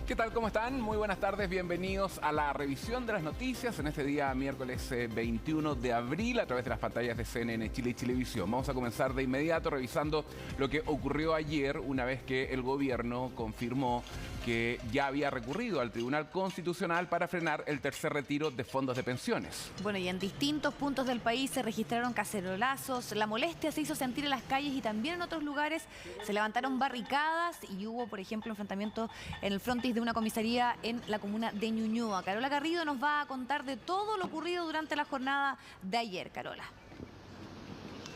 ¿Qué tal? ¿Cómo están? Muy buenas tardes, bienvenidos a la revisión de las noticias en este día miércoles 21 de abril a través de las pantallas de CNN Chile y Chilevisión. Vamos a comenzar de inmediato revisando lo que ocurrió ayer una vez que el gobierno confirmó que ya había recurrido al Tribunal Constitucional para frenar el tercer retiro de fondos de pensiones. Bueno, y en distintos puntos del país se registraron cacerolazos, la molestia se hizo sentir en las calles y también en otros lugares se levantaron barricadas y hubo, por ejemplo, enfrentamientos en el frontis de una comisaría en la comuna de Ñuñoa. Carola Garrido nos va a contar de todo lo ocurrido durante la jornada de ayer, Carola.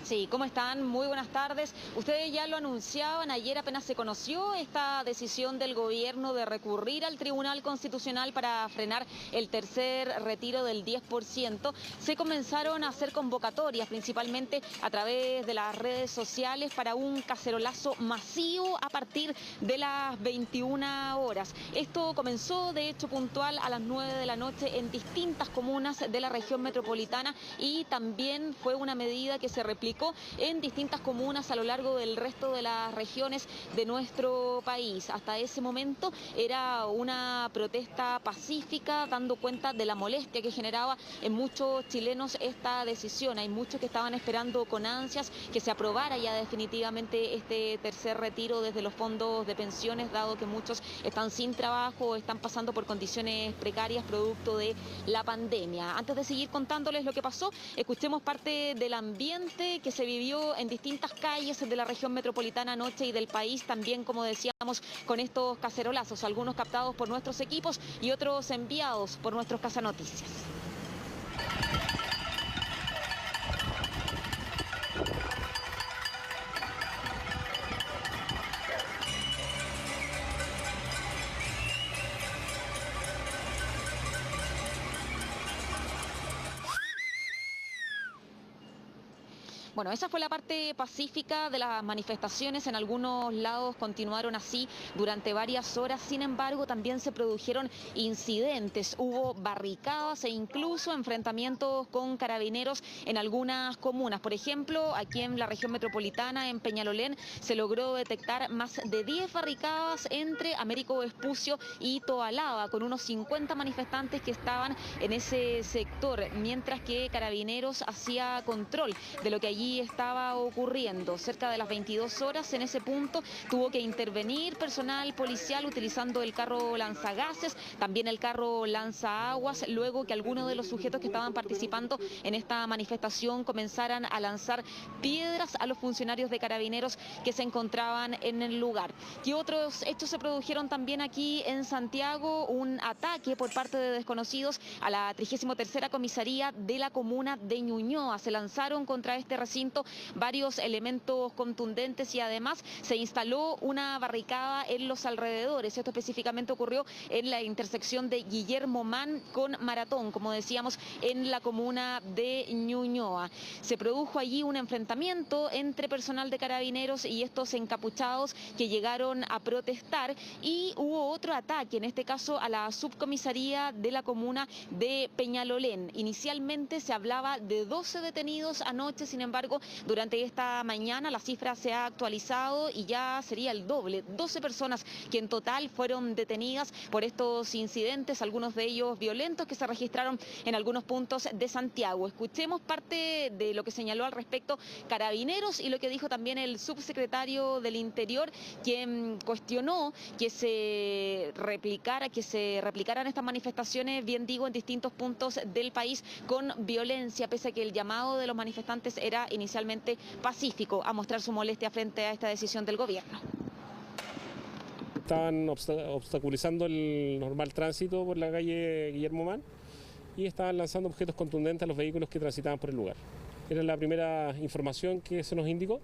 Sí, ¿cómo están? Muy buenas tardes. Ustedes ya lo anunciaban, ayer apenas se conoció esta decisión del gobierno de recurrir al Tribunal Constitucional para frenar el tercer retiro del 10%. Se comenzaron a hacer convocatorias, principalmente a través de las redes sociales, para un cacerolazo masivo a partir de las 21 horas. Esto comenzó, de hecho, puntual a las 9 de la noche en distintas comunas de la región metropolitana y también fue una medida que se replicó en distintas comunas a lo largo del resto de las regiones de nuestro país. Hasta ese momento era una protesta pacífica, dando cuenta de la molestia que generaba en muchos chilenos esta decisión. Hay muchos que estaban esperando con ansias que se aprobara ya definitivamente este tercer retiro desde los fondos de pensiones, dado que muchos están sin trabajo, están pasando por condiciones precarias producto de la pandemia. Antes de seguir contándoles lo que pasó, escuchemos parte del ambiente que se vivió en distintas calles de la región metropolitana anoche y del país, también, como decíamos, con estos cacerolazos, algunos captados por nuestros equipos y otros enviados por nuestros cazanoticias. Bueno, esa fue la parte pacífica de las manifestaciones. En algunos lados continuaron así durante varias horas. Sin embargo, también se produjeron incidentes. Hubo barricadas e incluso enfrentamientos con carabineros en algunas comunas. Por ejemplo, aquí en la región metropolitana, en Peñalolén, se logró detectar más de 10 barricadas entre Américo Vespucio y Tobalaba, con unos 50 manifestantes que estaban en ese sector, mientras que Carabineros hacía control de lo que allí estaba ocurriendo. Cerca de las 22 horas en ese punto tuvo que intervenir personal policial utilizando el carro lanzagases, también el carro lanzaaguas, luego que algunos de los sujetos que estaban participando en esta manifestación comenzaran a lanzar piedras a los funcionarios de Carabineros que se encontraban en el lugar. Y otros hechos se produjeron también aquí en Santiago, un ataque por parte de desconocidos a la 33ª comisaría de la comuna de Ñuñoa. Se lanzaron contra este recinto varios elementos contundentes y además se instaló una barricada en los alrededores. Esto específicamente ocurrió en la intersección de Guillermo Mann con Maratón, como decíamos, en la comuna de Ñuñoa. Se produjo allí un enfrentamiento entre personal de Carabineros y estos encapuchados que llegaron a protestar y hubo otro ataque, en este caso a la subcomisaría de la comuna de Peñalolén. Inicialmente se hablaba de 12 detenidos anoche, sin embargo, durante esta mañana la cifra se ha actualizado y ya sería el doble, 12 personas que en total fueron detenidas por estos incidentes, algunos de ellos violentos, que se registraron en algunos puntos de Santiago. Escuchemos parte de lo que señaló al respecto Carabineros y lo que dijo también el subsecretario del Interior, quien cuestionó que se replicaran estas manifestaciones, bien digo, en distintos puntos del país con violencia, pese a que el llamado de los manifestantes era inicialmente pacífico, a mostrar su molestia frente a esta decisión del gobierno. Estaban obstaculizando el normal tránsito por la calle Guillermo Mann y estaban lanzando objetos contundentes a los vehículos que transitaban por el lugar. Era la primera información que se nos indicó.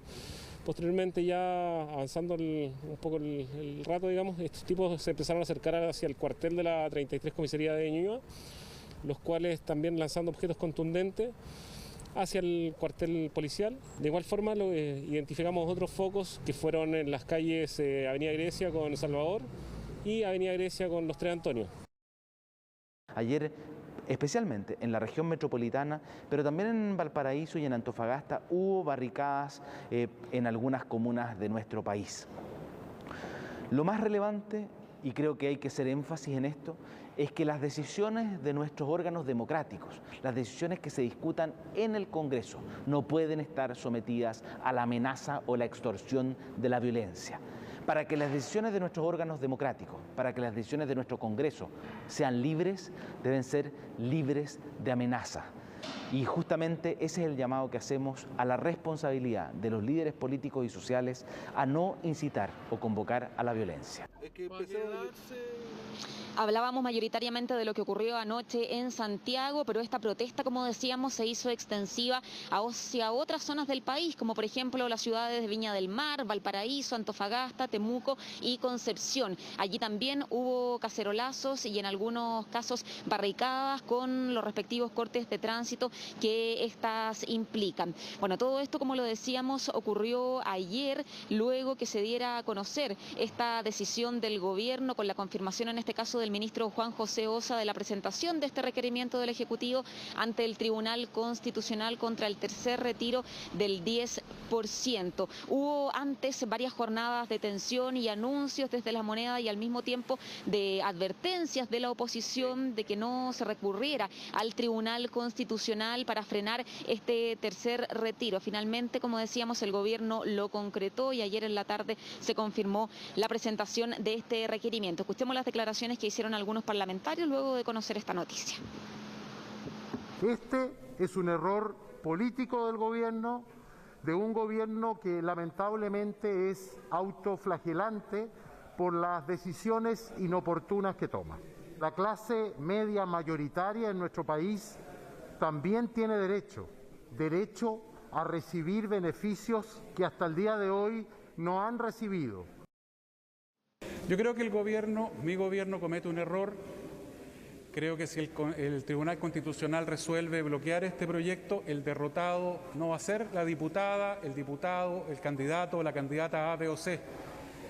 Posteriormente, ya avanzando un poco el rato, digamos, estos tipos se empezaron a acercar hacia el cuartel de la 33 Comisaría de Ñuñoa, los cuales también lanzando objetos contundentes hacia el cuartel policial. De igual forma identificamos otros focos que fueron en las calles Avenida Grecia con Salvador y Avenida Grecia con los Tres Antonios. Ayer, especialmente en la región metropolitana, pero también en Valparaíso y en Antofagasta, hubo barricadas en algunas comunas de nuestro país. Lo más relevante y creo que hay que hacer énfasis en esto, es que las decisiones de nuestros órganos democráticos, las decisiones que se discutan en el Congreso, no pueden estar sometidas a la amenaza o la extorsión de la violencia. Para que las decisiones de nuestros órganos democráticos, para que las decisiones de nuestro Congreso sean libres, deben ser libres de amenaza. Y justamente ese es el llamado que hacemos a la responsabilidad de los líderes políticos y sociales a no incitar o convocar a la violencia. Hablábamos mayoritariamente de lo que ocurrió anoche en Santiago, pero esta protesta, como decíamos, se hizo extensiva hacia otras zonas del país, como por ejemplo las ciudades de Viña del Mar, Valparaíso, Antofagasta, Temuco y Concepción. Allí también hubo cacerolazos y en algunos casos barricadas con los respectivos cortes de tránsito que estas implican. Bueno, todo esto, como lo decíamos, ocurrió ayer, luego que se diera a conocer esta decisión del gobierno con la confirmación en este caso del ministro Juan José Ossa de la presentación de este requerimiento del Ejecutivo ante el Tribunal Constitucional contra el tercer retiro del 10%. Hubo antes varias jornadas de tensión y anuncios desde La Moneda y al mismo tiempo de advertencias de la oposición de que no se recurriera al Tribunal Constitucional para frenar este tercer retiro. Finalmente, como decíamos, el gobierno lo concretó y ayer en la tarde se confirmó la presentación de este requerimiento. Escuchemos las declaraciones que hicieron algunos parlamentarios luego de conocer esta noticia. Este es un error político del gobierno, de un gobierno que lamentablemente es autoflagelante por las decisiones inoportunas que toma. La clase media mayoritaria en nuestro país también tiene derecho a recibir beneficios que hasta el día de hoy no han recibido. Yo creo que mi gobierno comete un error. Creo que si el Tribunal Constitucional resuelve bloquear este proyecto, el derrotado no va a ser la diputada, el diputado, el candidato o la candidata A, B o C.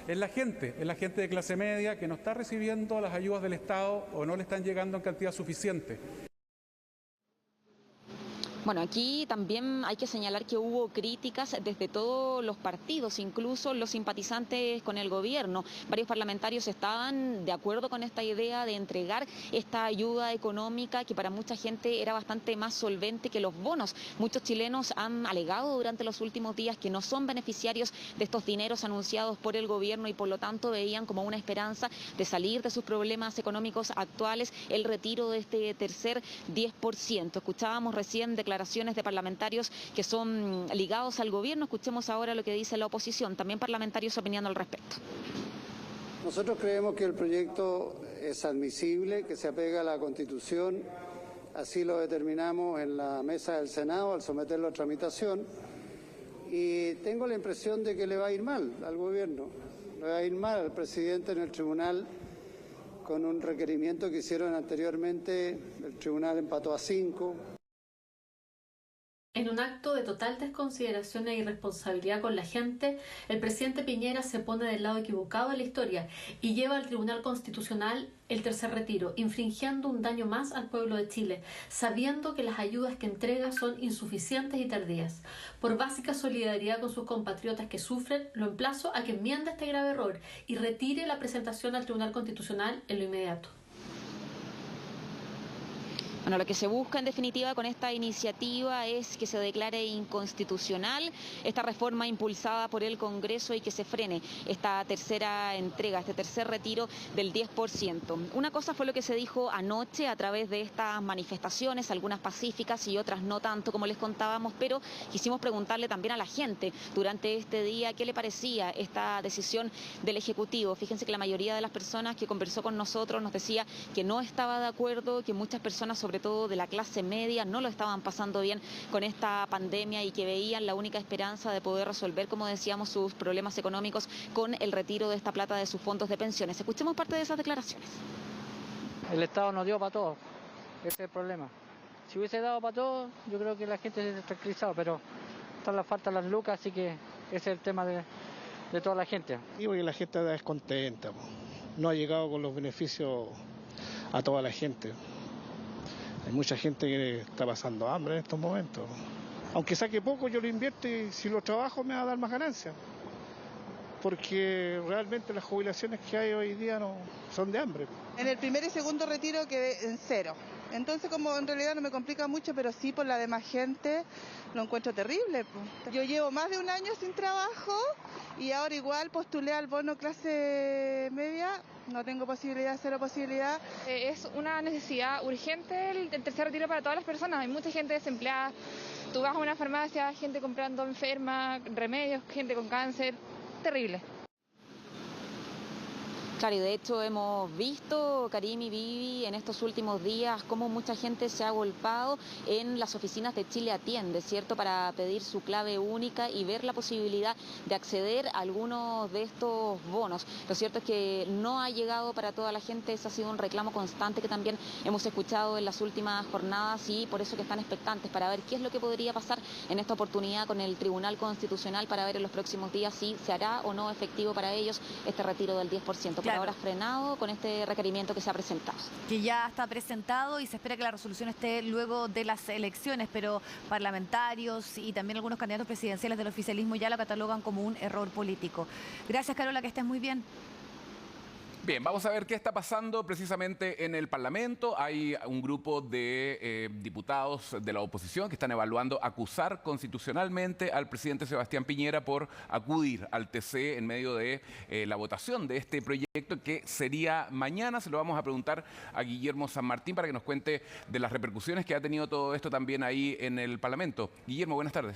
Es la gente de clase media que no está recibiendo las ayudas del Estado o no le están llegando en cantidad suficiente. Bueno, aquí también hay que señalar que hubo críticas desde todos los partidos, incluso los simpatizantes con el gobierno. Varios parlamentarios estaban de acuerdo con esta idea de entregar esta ayuda económica que para mucha gente era bastante más solvente que los bonos. Muchos chilenos han alegado durante los últimos días que no son beneficiarios de estos dineros anunciados por el gobierno y por lo tanto veían como una esperanza de salir de sus problemas económicos actuales el retiro de este tercer 10%. Escuchábamos recién declaraciones de parlamentarios que son ligados al gobierno. Escuchemos ahora lo que dice la oposición, también parlamentarios opinando al respecto. Nosotros creemos que el proyecto es admisible, que se apega a la Constitución, así lo determinamos en la mesa del Senado al someterlo a tramitación, y tengo la impresión de que le va a ir mal al gobierno, le va a ir mal al presidente en el tribunal con un requerimiento que hicieron anteriormente, el tribunal empató a 5. En un acto de total desconsideración e irresponsabilidad con la gente, el presidente Piñera se pone del lado equivocado de la historia y lleva al Tribunal Constitucional el tercer retiro, infringiendo un daño más al pueblo de Chile, sabiendo que las ayudas que entrega son insuficientes y tardías. Por básica solidaridad con sus compatriotas que sufren, lo emplazo a que enmiende este grave error y retire la presentación al Tribunal Constitucional en lo inmediato. Bueno, lo que se busca en definitiva con esta iniciativa es que se declare inconstitucional esta reforma impulsada por el Congreso y que se frene esta tercera entrega, este tercer retiro del 10%. Una cosa fue lo que se dijo anoche a través de estas manifestaciones, algunas pacíficas y otras no tanto como les contábamos, pero quisimos preguntarle también a la gente durante este día qué le parecía esta decisión del Ejecutivo. Fíjense que la mayoría de las personas que conversó con nosotros nos decía que no estaba de acuerdo, que muchas personas, sobre todo de la clase media, no lo estaban pasando bien con esta pandemia y que veían la única esperanza de poder resolver, como decíamos, sus problemas económicos con el retiro de esta plata de sus fondos de pensiones. Escuchemos parte de esas declaraciones. El Estado nos dio para todo, ese es el problema. Si hubiese dado para todo, yo creo que la gente se hubiese tranquilizado, pero están las faltas las lucas, así que ese es el tema de toda la gente. Digo que la gente está descontenta, no ha llegado con los beneficios a toda la gente. Hay mucha gente que está pasando hambre en estos momentos. Aunque saque poco, yo lo invierto y si lo trabajo me va a dar más ganancias. porque realmente las jubilaciones que hay hoy día no son de hambre. En el primer y segundo retiro quedé en 0. Entonces, como en realidad no me complica mucho, pero sí por la demás gente lo encuentro terrible. Yo llevo más de un año sin trabajo y ahora igual postulé al bono clase media. No tengo posibilidad, 0 posibilidad. Es una necesidad urgente el tercer retiro para todas las personas. Hay mucha gente desempleada. Tú vas a una farmacia, gente comprando enferma, remedios, gente con cáncer. Terrible. Claro, y de hecho hemos visto, Karim y Vivi, en estos últimos días cómo mucha gente se ha agolpado en las oficinas de Chile Atiende, ¿cierto?, para pedir su clave única y ver la posibilidad de acceder a algunos de estos bonos. Lo cierto es que no ha llegado para toda la gente, ese ha sido un reclamo constante que también hemos escuchado en las últimas jornadas y por eso que están expectantes para ver qué es lo que podría pasar en esta oportunidad con el Tribunal Constitucional para ver en los próximos días si se hará o no efectivo para ellos este retiro del 10%. Por ahora frenado con este requerimiento que se ha presentado. Que ya está presentado y se espera que la resolución esté luego de las elecciones, pero parlamentarios y también algunos candidatos presidenciales del oficialismo ya lo catalogan como un error político. Gracias, Carola, que estés muy bien. Bien, vamos a ver qué está pasando precisamente en el Parlamento. Hay un grupo de diputados de la oposición que están evaluando acusar constitucionalmente al presidente Sebastián Piñera por acudir al TC en medio de la votación de este proyecto que sería mañana. Se lo vamos a preguntar a Guillermo San Martín para que nos cuente de las repercusiones que ha tenido todo esto también ahí en el Parlamento. Guillermo, buenas tardes.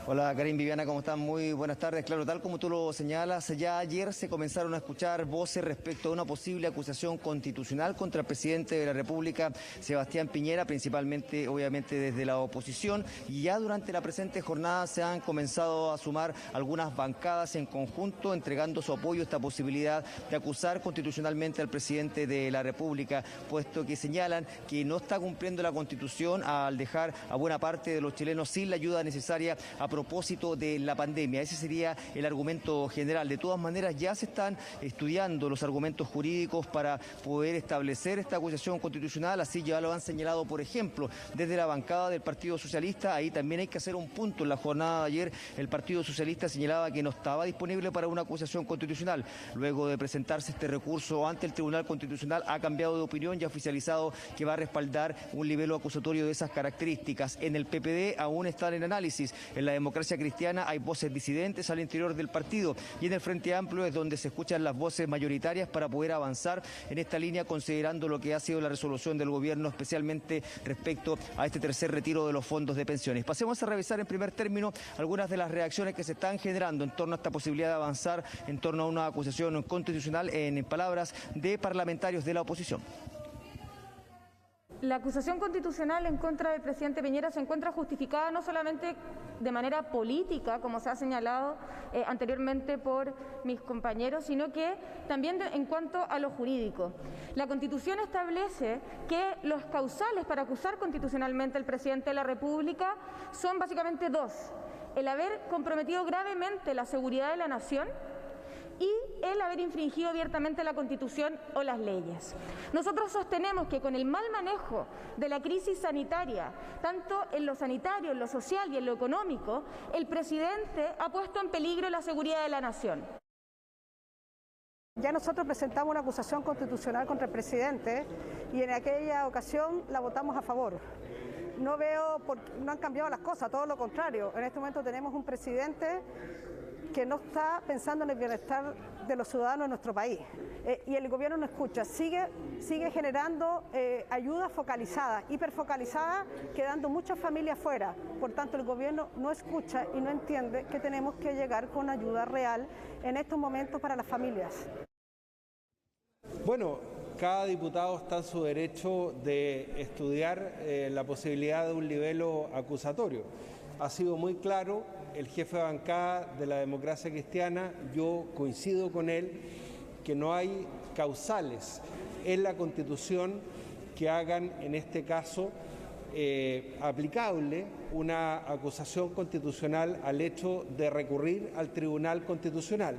Hola Karim, Viviana, ¿cómo están? Muy buenas tardes. Claro, tal como tú lo señalas, ya ayer se comenzaron a escuchar voces respecto a una posible acusación constitucional contra el presidente de la República, Sebastián Piñera, principalmente, obviamente, desde la oposición. Y ya durante la presente jornada se han comenzado a sumar algunas bancadas en conjunto, entregando su apoyo a esta posibilidad de acusar constitucionalmente al presidente de la República, puesto que señalan que no está cumpliendo la Constitución al dejar a buena parte de los chilenos sin la ayuda necesaria a propósito de la pandemia. Ese sería el argumento general. De todas maneras, ya se están estudiando los argumentos jurídicos para poder establecer esta acusación constitucional. Así ya lo han señalado, por ejemplo, desde la bancada del Partido Socialista. Ahí también hay que hacer un punto. En la jornada de ayer, el Partido Socialista señalaba que no estaba disponible para una acusación constitucional. Luego de presentarse este recurso ante el Tribunal Constitucional, ha cambiado de opinión y ha oficializado que va a respaldar un libelo acusatorio de esas características. En el PPD aún están en análisis. En la Democracia Cristiana hay voces disidentes al interior del partido y en el Frente Amplio es donde se escuchan las voces mayoritarias para poder avanzar en esta línea, considerando lo que ha sido la resolución del gobierno, especialmente respecto a este tercer retiro de los fondos de pensiones. Pasemos a revisar en primer término algunas de las reacciones que se están generando en torno a esta posibilidad de avanzar en torno a una acusación constitucional en palabras de parlamentarios de la oposición. La acusación constitucional en contra del presidente Piñera se encuentra justificada no solamente de manera política, como se ha señalado anteriormente por mis compañeros, sino que también en cuanto a lo jurídico. La Constitución establece que los causales para acusar constitucionalmente al presidente de la República son básicamente dos: el haber comprometido gravemente la seguridad de la nación y el haber infringido abiertamente la Constitución o las leyes. Nosotros sostenemos que con el mal manejo de la crisis sanitaria, tanto en lo sanitario, en lo social y en lo económico, el presidente ha puesto en peligro la seguridad de la nación. Ya nosotros presentamos una acusación constitucional contra el presidente y en aquella ocasión la votamos a favor. No han cambiado las cosas, todo lo contrario. En este momento tenemos un presidente que no está pensando en el bienestar de los ciudadanos de nuestro país. Y el gobierno no escucha, sigue generando ayudas focalizadas, hiperfocalizadas, quedando muchas familias fuera. Por tanto, el gobierno no escucha y no entiende que tenemos que llegar con ayuda real en estos momentos para las familias. Bueno, cada diputado está en su derecho de estudiar la posibilidad de un libelo acusatorio. Ha sido muy claro el jefe de bancada de la Democracia Cristiana, yo coincido con él, que no hay causales en la Constitución que hagan, en este caso, aplicable una acusación constitucional al hecho de recurrir al Tribunal Constitucional.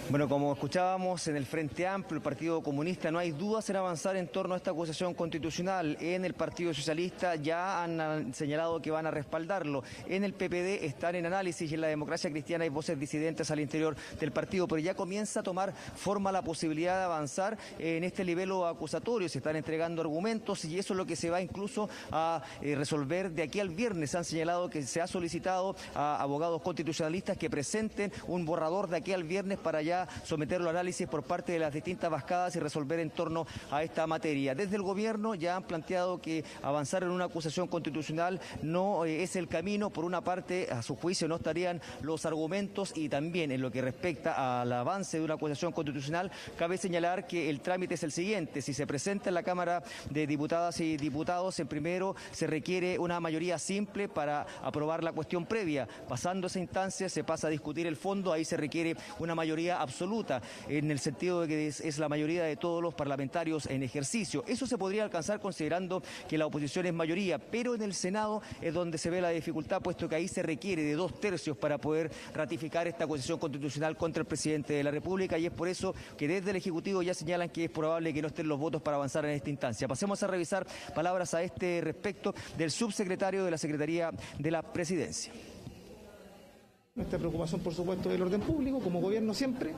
Bueno, como escuchábamos en el Frente Amplio, el Partido Comunista, no hay dudas en avanzar en torno a esta acusación constitucional. En el Partido Socialista ya han señalado que van a respaldarlo. En el PPD están en análisis y en la Democracia Cristiana hay voces disidentes al interior del partido, pero ya comienza a tomar forma la posibilidad de avanzar en este nivel acusatorio. Se están entregando argumentos y eso es lo que se va incluso a resolver de aquí al viernes. Han señalado que se ha solicitado a abogados constitucionalistas que presenten un borrador de aquí al viernes para ya someterlo a análisis por parte de las distintas bancadas y resolver en torno a esta materia. Desde el gobierno ya han planteado que avanzar en una acusación constitucional no es el camino. Por una parte, a su juicio no estarían los argumentos, y también en lo que respecta al avance de una acusación constitucional, cabe señalar que el trámite es el siguiente. Si se presenta en la Cámara de Diputadas y Diputados, en primero se requiere una mayoría simple para aprobar la cuestión previa. Pasando esa instancia se pasa a discutir el fondo, ahí se requiere una mayoría absoluta, en el sentido de que es la mayoría de todos los parlamentarios en ejercicio. Eso se podría alcanzar considerando que la oposición es mayoría, pero en el Senado es donde se ve la dificultad, puesto que ahí se requiere de 2/3 para poder ratificar esta acusación constitucional contra el presidente de la República, y es por eso que desde el Ejecutivo ya señalan que es probable que no estén los votos para avanzar en esta instancia. Pasemos a revisar palabras a este respecto del subsecretario de la Secretaría de la Presidencia. Nuestra preocupación, por supuesto, del orden público, como gobierno siempre,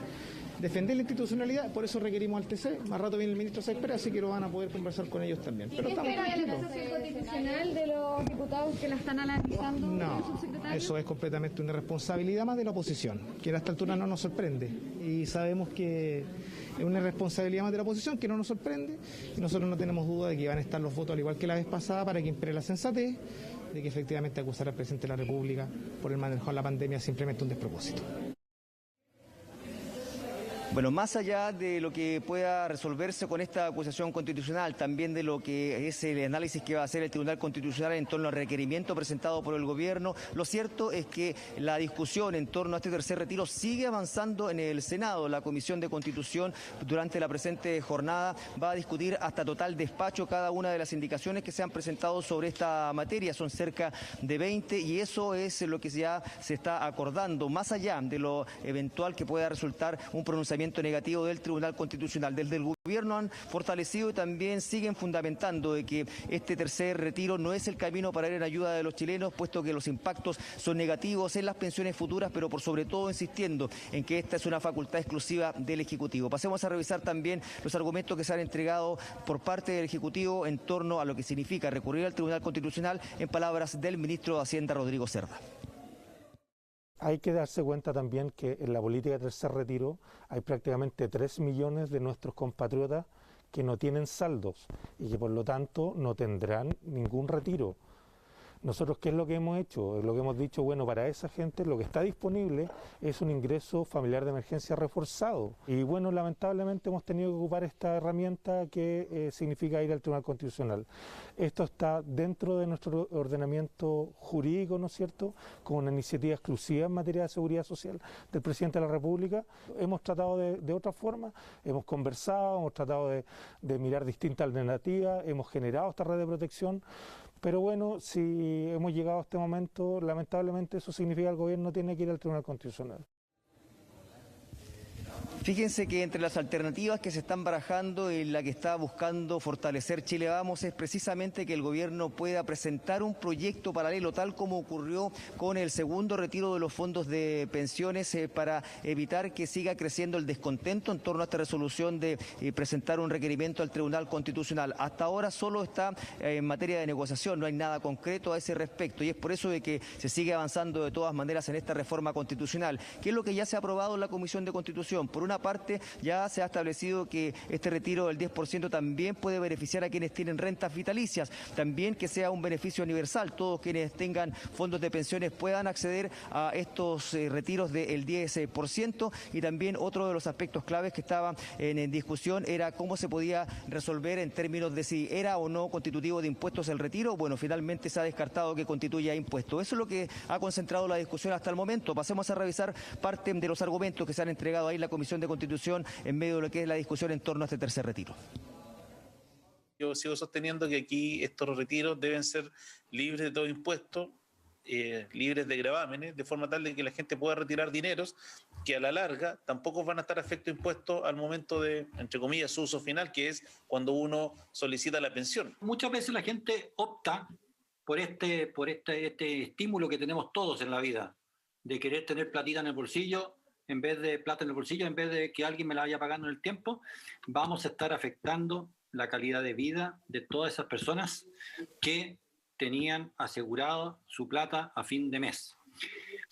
defender la institucionalidad, por eso requerimos al TC. Más rato viene el ministro Saispera, así que lo van a poder conversar con ellos también. Pero estamos tranquilos. ¿La acusación constitucional de los diputados que la están analizando? No, eso es completamente una responsabilidad más de la oposición, que a esta altura no nos sorprende. Y sabemos que es una responsabilidad más de la oposición que no nos sorprende, y nosotros no tenemos duda de que van a estar los votos al igual que la vez pasada para que impere la sensatez de que efectivamente acusar al presidente de la República por el manejo de la pandemia es simplemente un despropósito. Bueno, más allá de lo que pueda resolverse con esta acusación constitucional, también de lo que es el análisis que va a hacer el Tribunal Constitucional en torno al requerimiento presentado por el gobierno, lo cierto es que la discusión en torno a este tercer retiro sigue avanzando en el Senado. La Comisión de Constitución durante la presente jornada va a discutir hasta total despacho cada una de las indicaciones que se han presentado sobre esta materia. Son cerca de 20 y eso es lo que ya se está acordando, más allá de lo eventual que pueda resultar un pronunciamiento negativo del Tribunal Constitucional. Desde el gobierno han fortalecido y también siguen fundamentando de que este tercer retiro no es el camino para ir en ayuda de los chilenos, puesto que los impactos son negativos en las pensiones futuras, pero por sobre todo insistiendo en que esta es una facultad exclusiva del Ejecutivo. Pasemos a revisar también los argumentos que se han entregado por parte del Ejecutivo en torno a lo que significa recurrir al Tribunal Constitucional, en palabras del ministro de Hacienda, Rodrigo Cerda. Hay que darse cuenta también que en la política de tercer retiro hay prácticamente 3 millones de nuestros compatriotas que no tienen saldos y que por lo tanto no tendrán ningún retiro. Nosotros, ¿qué es lo que hemos hecho? Lo que hemos dicho, bueno, para esa gente lo que está disponible es un ingreso familiar de emergencia reforzado. Y bueno, lamentablemente hemos tenido que ocupar esta herramienta que significa ir al Tribunal Constitucional. Esto está dentro de nuestro ordenamiento jurídico, ¿no es cierto?, como una iniciativa exclusiva en materia de seguridad social del presidente de la República. Hemos tratado de otra forma, hemos conversado, hemos tratado de mirar distintas alternativas, hemos generado esta red de protección. Pero bueno, si hemos llegado a este momento, lamentablemente eso significa que el gobierno tiene que ir al Tribunal Constitucional. Fíjense que entre las alternativas que se están barajando y la que está buscando fortalecer Chile Vamos es precisamente que el gobierno pueda presentar un proyecto paralelo, tal como ocurrió con el segundo retiro de los fondos de pensiones, para evitar que siga creciendo el descontento en torno a esta resolución de presentar un requerimiento al Tribunal Constitucional. Hasta ahora solo está en materia de negociación, no hay nada concreto a ese respecto, y es por eso de que se sigue avanzando de todas maneras en esta reforma constitucional, que es lo que ya se ha aprobado en la Comisión de Constitución. Por una parte, ya se ha establecido que este retiro del 10% también puede beneficiar a quienes tienen rentas vitalicias, también que sea un beneficio universal, todos quienes tengan fondos de pensiones puedan acceder a estos retiros del 10%, y también otro de los aspectos claves que estaba en discusión era cómo se podía resolver en términos de si era o no constitutivo de impuestos el retiro. Bueno, finalmente se ha descartado que constituya impuesto. Eso es lo que ha concentrado la discusión hasta el momento. Pasemos a revisar parte de los argumentos que se han entregado ahí en la Comisión de Constitución en medio de lo que es la discusión en torno a este tercer retiro. Yo sigo sosteniendo que aquí estos retiros deben ser libres de todo impuesto, libres de gravámenes, de forma tal de que la gente pueda retirar dineros que a la larga tampoco van a estar a efecto impuesto al momento de, entre comillas, su uso final, que es cuando uno solicita la pensión. Muchas veces la gente opta por este estímulo que tenemos todos en la vida, de querer tener platita en el bolsillo, en vez de plata en el bolsillo, en vez de que alguien me la vaya pagando en el tiempo. Vamos a estar afectando la calidad de vida de todas esas personas que tenían asegurado su plata a fin de mes.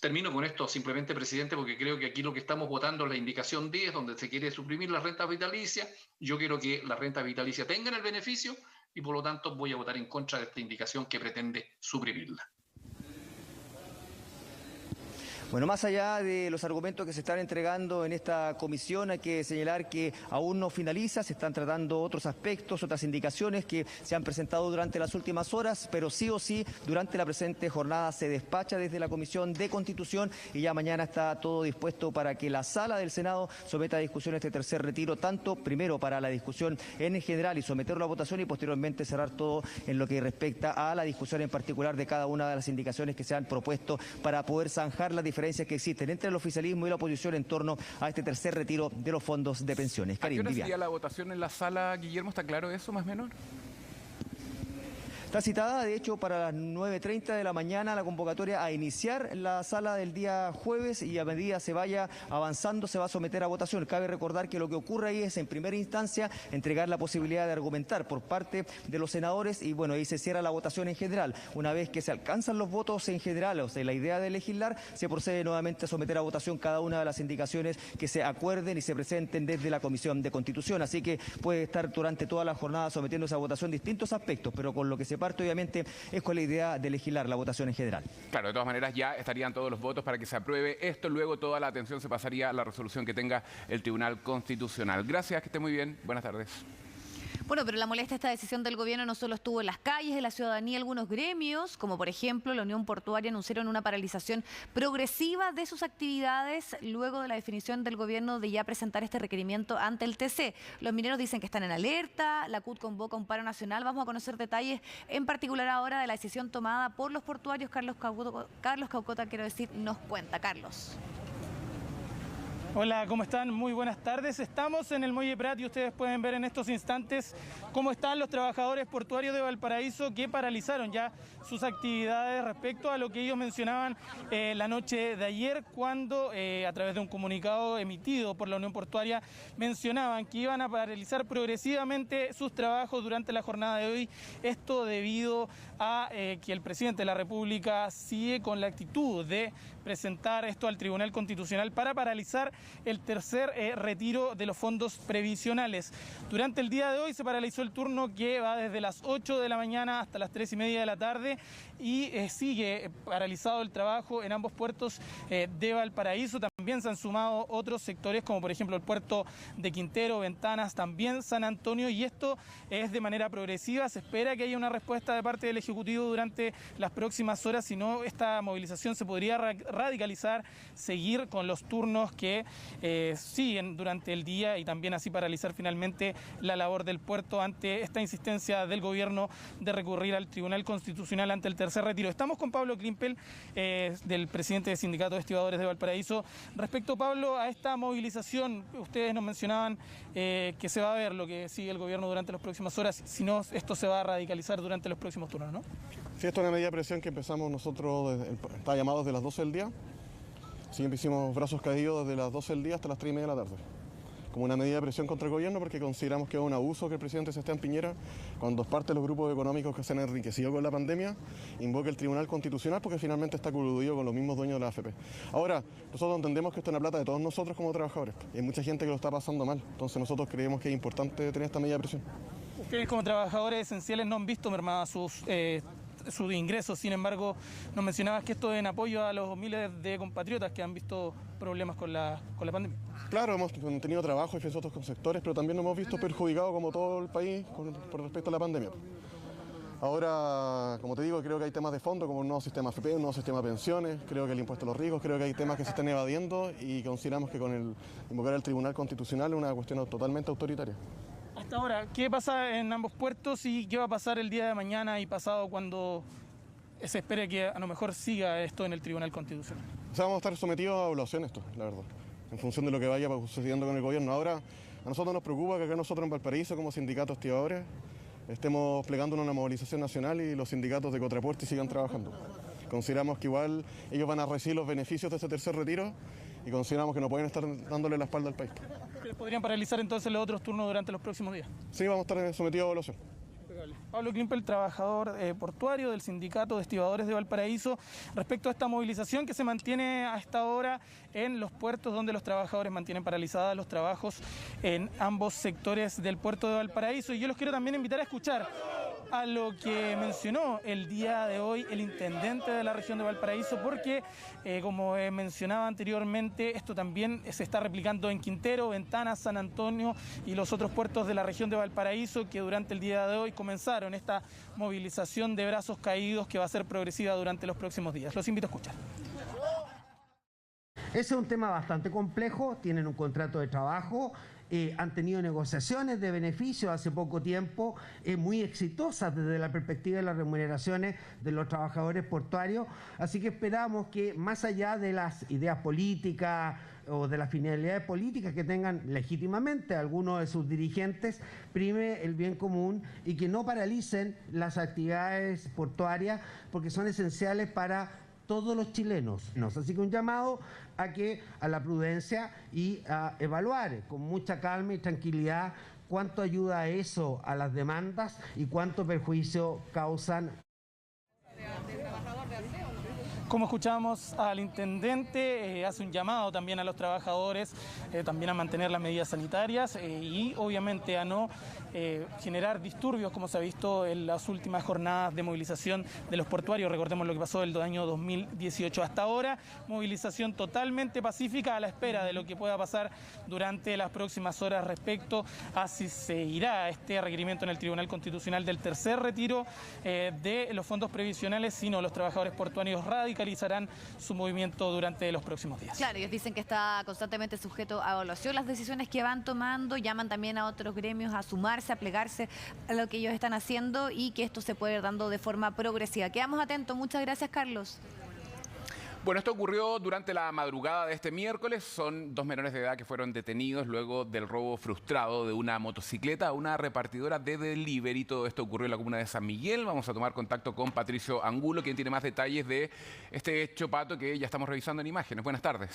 Termino con esto simplemente, presidente, porque creo que aquí lo que estamos votando es la indicación 10, donde se quiere suprimir las rentas vitalicias. Yo quiero que las rentas vitalicias tengan el beneficio y por lo tanto voy a votar en contra de esta indicación que pretende suprimirla. Bueno, más allá de los argumentos que se están entregando en esta comisión, hay que señalar que aún no finaliza, se están tratando otros aspectos, otras indicaciones que se han presentado durante las últimas horas, pero sí o sí, durante la presente jornada se despacha desde la Comisión de Constitución y ya mañana está todo dispuesto para que la Sala del Senado someta a discusión este tercer retiro, tanto primero para la discusión en general y someterlo a votación y posteriormente cerrar todo en lo que respecta a la discusión en particular de cada una de las indicaciones que se han propuesto para poder zanjar las diferencias que existen entre el oficialismo y la oposición en torno a este tercer retiro de los fondos de pensiones. ¿A qué hora sería la votación en la sala, Guillermo? ¿Está claro eso, más o menos? Está citada, de hecho, para las 9:30 de la mañana la convocatoria a iniciar la sala del día jueves y a medida se vaya avanzando se va a someter a votación. Cabe recordar que lo que ocurre ahí es, en primera instancia, entregar la posibilidad de argumentar por parte de los senadores y, bueno, ahí se cierra la votación en general. Una vez que se alcanzan los votos en general, o sea, la idea de legislar, se procede nuevamente a someter a votación cada una de las indicaciones que se acuerden y se presenten desde la Comisión de Constitución. Así que puede estar durante toda la jornada sometiéndose a votación distintos aspectos, pero con lo que se parte obviamente es con la idea de legislar la votación en general. Claro, de todas maneras ya estarían todos los votos para que se apruebe esto, luego toda la atención se pasaría a la resolución que tenga el Tribunal Constitucional. Gracias, que esté muy bien, buenas tardes. Bueno, pero la molestia esta decisión del gobierno no solo estuvo en las calles, en la ciudadanía, algunos gremios, como por ejemplo la Unión Portuaria, anunciaron una paralización progresiva de sus actividades luego de la definición del gobierno de ya presentar este requerimiento ante el TC. Los mineros dicen que están en alerta, la CUT convoca un paro nacional. Vamos a conocer detalles en particular ahora de la decisión tomada por los portuarios. Carlos Caucota, nos cuenta. Carlos. Hola, ¿cómo están? Muy buenas tardes. Estamos en el Muelle Prat y ustedes pueden ver en estos instantes cómo están los trabajadores portuarios de Valparaíso que paralizaron ya sus actividades respecto a lo que ellos mencionaban la noche de ayer, cuando a través de un comunicado emitido por la Unión Portuaria mencionaban que iban a paralizar progresivamente sus trabajos durante la jornada de hoy. Esto debido a que el presidente de la República sigue con la actitud de presentar esto al Tribunal Constitucional para paralizar el tercer retiro de los fondos previsionales. Durante el día de hoy se paralizó el turno que va desde las 8 de la mañana hasta las 3:30 de la tarde y sigue paralizado el trabajo en ambos puertos de Valparaíso. También se han sumado otros sectores como por ejemplo el puerto de Quintero, Ventanas, también San Antonio, y esto es de manera progresiva. Se espera que haya una respuesta de parte del Ejecutivo durante las próximas horas, si no esta movilización se podría radicalizar, seguir con los turnos que siguen durante el día y también así paralizar finalmente la labor del puerto ante esta insistencia del gobierno de recurrir al Tribunal Constitucional ante el tercer retiro. Estamos con Pablo Klimpel, del presidente del Sindicato de Estibadores de Valparaíso. Respecto, Pablo, a esta movilización, ustedes nos mencionaban que se va a ver lo que sigue el gobierno durante las próximas horas, si no, esto se va a radicalizar durante los próximos turnos, ¿no? Sí, esto es una medida de presión que empezamos nosotros, está llamado desde las 12 del día. Siempre hicimos brazos caídos desde las 12 del día hasta las 3:30 de la tarde. Como una medida de presión contra el gobierno, porque consideramos que es un abuso que el presidente Sebastián Piñera, cuando parte de los grupos económicos que se han enriquecido con la pandemia, invoque el Tribunal Constitucional porque finalmente está coludido con los mismos dueños de la AFP. Ahora, nosotros entendemos que esto es una plata de todos nosotros como trabajadores. Y hay mucha gente que lo está pasando mal. Entonces nosotros creemos que es importante tener esta medida de presión. Ustedes como trabajadores esenciales no han visto mermadas sus ingresos, sin embargo, nos mencionabas que esto es en apoyo a los miles de compatriotas que han visto problemas con la pandemia. Claro, hemos tenido trabajo en otros sectores, pero también nos hemos visto perjudicados como todo el país por respecto a la pandemia. Ahora, como te digo, creo que hay temas de fondo como un nuevo sistema AFP, un nuevo sistema de pensiones, creo que el impuesto a los ricos, creo que hay temas que se están evadiendo y consideramos que con el invocar el Tribunal Constitucional es una cuestión totalmente autoritaria. Hasta ahora, ¿qué pasa en ambos puertos y qué va a pasar el día de mañana y pasado cuando se espere que a lo mejor siga esto en el Tribunal Constitucional? O sea, vamos a estar sometidos a evaluación esto, la verdad. en función de lo que vaya sucediendo con el gobierno. Ahora, a nosotros nos preocupa que acá nosotros en Valparaíso, como sindicatos estibadores, estemos plegando una movilización nacional y los sindicatos de Cotraporte sigan trabajando. Consideramos que igual ellos van a recibir los beneficios de este tercer retiro y consideramos que no pueden estar dándole la espalda al país. ¿Podrían paralizar entonces los otros turnos durante los próximos días? Sí, vamos a estar sometidos a evaluación. Pablo Klimpel, trabajador portuario del Sindicato de Estibadores de Valparaíso, respecto a esta movilización que se mantiene a esta hora en los puertos donde los trabajadores mantienen paralizados los trabajos en ambos sectores del puerto de Valparaíso. Y yo los quiero también invitar a escuchar a lo que mencionó el día de hoy el intendente de la región de Valparaíso, porque como mencionaba anteriormente, esto también se está replicando en Quintero, Ventanas, San Antonio y los otros puertos de la región de Valparaíso, que durante el día de hoy comenzaron esta movilización de brazos caídos que va a ser progresiva durante los próximos días. Los invito a escuchar. Ese es un tema bastante complejo, tienen un contrato de trabajo, han tenido negociaciones de beneficios hace poco tiempo, muy exitosas desde la perspectiva de las remuneraciones de los trabajadores portuarios, así que esperamos que más allá de las ideas políticas o de las finalidades políticas que tengan legítimamente algunos de sus dirigentes, prime el bien común y que no paralicen las actividades portuarias porque son esenciales para todos los chilenos. Así que un llamado a la prudencia y a evaluar con mucha calma y tranquilidad cuánto ayuda eso a las demandas y cuánto perjuicio causan. Como escuchamos al intendente, hace un llamado también a los trabajadores, también a mantener las medidas sanitarias y obviamente a no generar disturbios como se ha visto en las últimas jornadas de movilización de los portuarios. Recordemos lo que pasó el año 2018 hasta ahora, movilización totalmente pacífica a la espera de lo que pueda pasar durante las próximas horas respecto a si se irá este requerimiento en el Tribunal Constitucional del tercer retiro de los fondos previsionales, sino los trabajadores portuarios radicalizarán su movimiento durante los próximos días. Claro, ellos dicen que está constantemente sujeto a evaluación las decisiones que van tomando, llaman también a otros gremios a sumarse, a plegarse a lo que ellos están haciendo y que esto se puede ir dando de forma progresiva. Quedamos atentos. Muchas gracias, Carlos. Bueno, esto ocurrió durante la madrugada de este miércoles. Son 2 menores de edad que fueron detenidos luego del robo frustrado de una motocicleta a una repartidora de delivery. Todo esto ocurrió en la comuna de San Miguel. Vamos a tomar contacto con Patricio Angulo, quien tiene más detalles de este hecho, Pato, que ya estamos revisando en imágenes. Buenas tardes.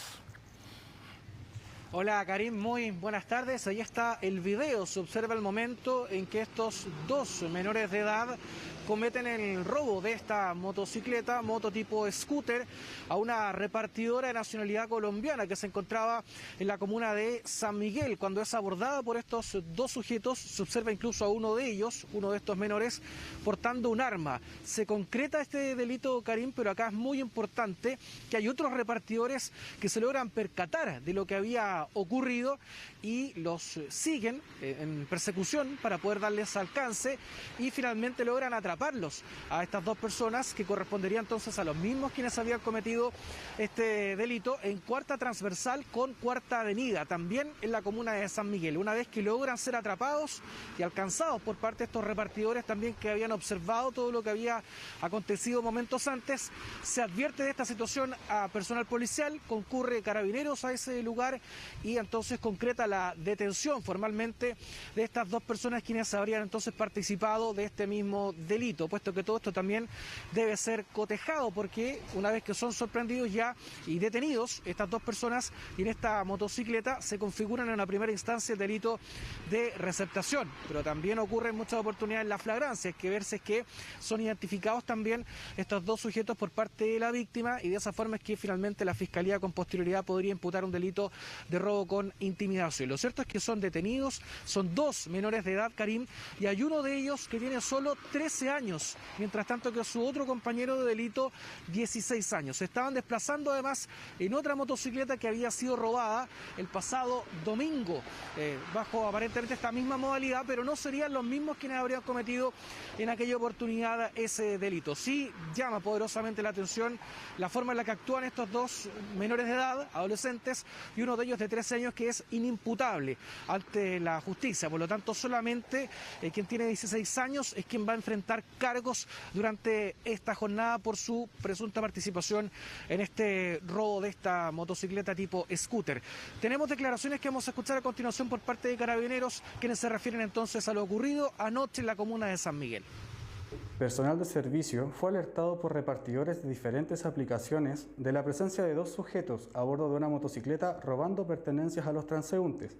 Hola Karim, muy buenas tardes. Ahí está el video. Se observa el momento en que estos 2 menores de edad cometen el robo de esta motocicleta, moto tipo scooter, a una repartidora de nacionalidad colombiana que se encontraba en la comuna de San Miguel. Cuando es abordada por estos 2 sujetos, se observa incluso a uno de ellos, uno de estos menores, portando un arma. Se concreta este delito, Karim, pero acá es muy importante que hay otros repartidores que se logran percatar de lo que había ocurrido y los siguen en persecución para poder darles alcance y finalmente logran atraparlos a estas 2 personas que corresponderían entonces a los mismos quienes habían cometido este delito en Cuarta Transversal con Cuarta Avenida, también en la comuna de San Miguel. Una vez que logran ser atrapados y alcanzados por parte de estos repartidores también que habían observado todo lo que había acontecido momentos antes, se advierte de esta situación a personal policial, concurre Carabineros a ese lugar y entonces concreta la detención formalmente de estas 2 personas quienes habrían entonces participado de este mismo delito, puesto que todo esto también debe ser cotejado porque una vez que son sorprendidos ya y detenidos estas 2 personas y en esta motocicleta se configuran en una primera instancia el delito de receptación, pero también ocurre en muchas oportunidades la flagrancia, es que verse que son identificados también estos 2 sujetos por parte de la víctima y de esa forma es que finalmente la Fiscalía con posterioridad podría imputar un delito de robo con intimidación. Lo cierto es que son detenidos, son 2 menores de edad, Karim, y hay uno de ellos que tiene solo 13 años, mientras tanto que su otro compañero de delito 16 años. Se estaban desplazando además en otra motocicleta que había sido robada el pasado domingo, bajo aparentemente esta misma modalidad, pero no serían los mismos quienes habrían cometido en aquella oportunidad ese delito. Sí llama poderosamente la atención la forma en la que actúan estos 2 menores de edad, adolescentes, y uno de ellos de 13 años que es inimputable ante la justicia. Por lo tanto, solamente quien tiene 16 años es quien va a enfrentar cargos durante esta jornada por su presunta participación en este robo de esta motocicleta tipo scooter. Tenemos declaraciones que vamos a escuchar a continuación por parte de Carabineros, quienes se refieren entonces a lo ocurrido anoche en la comuna de San Miguel. Personal de servicio fue alertado por repartidores de diferentes aplicaciones de la presencia de 2 sujetos a bordo de una motocicleta robando pertenencias a los transeúntes.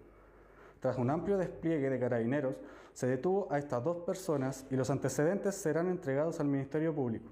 Tras un amplio despliegue de Carabineros, se detuvo a estas 2 personas y los antecedentes serán entregados al Ministerio Público.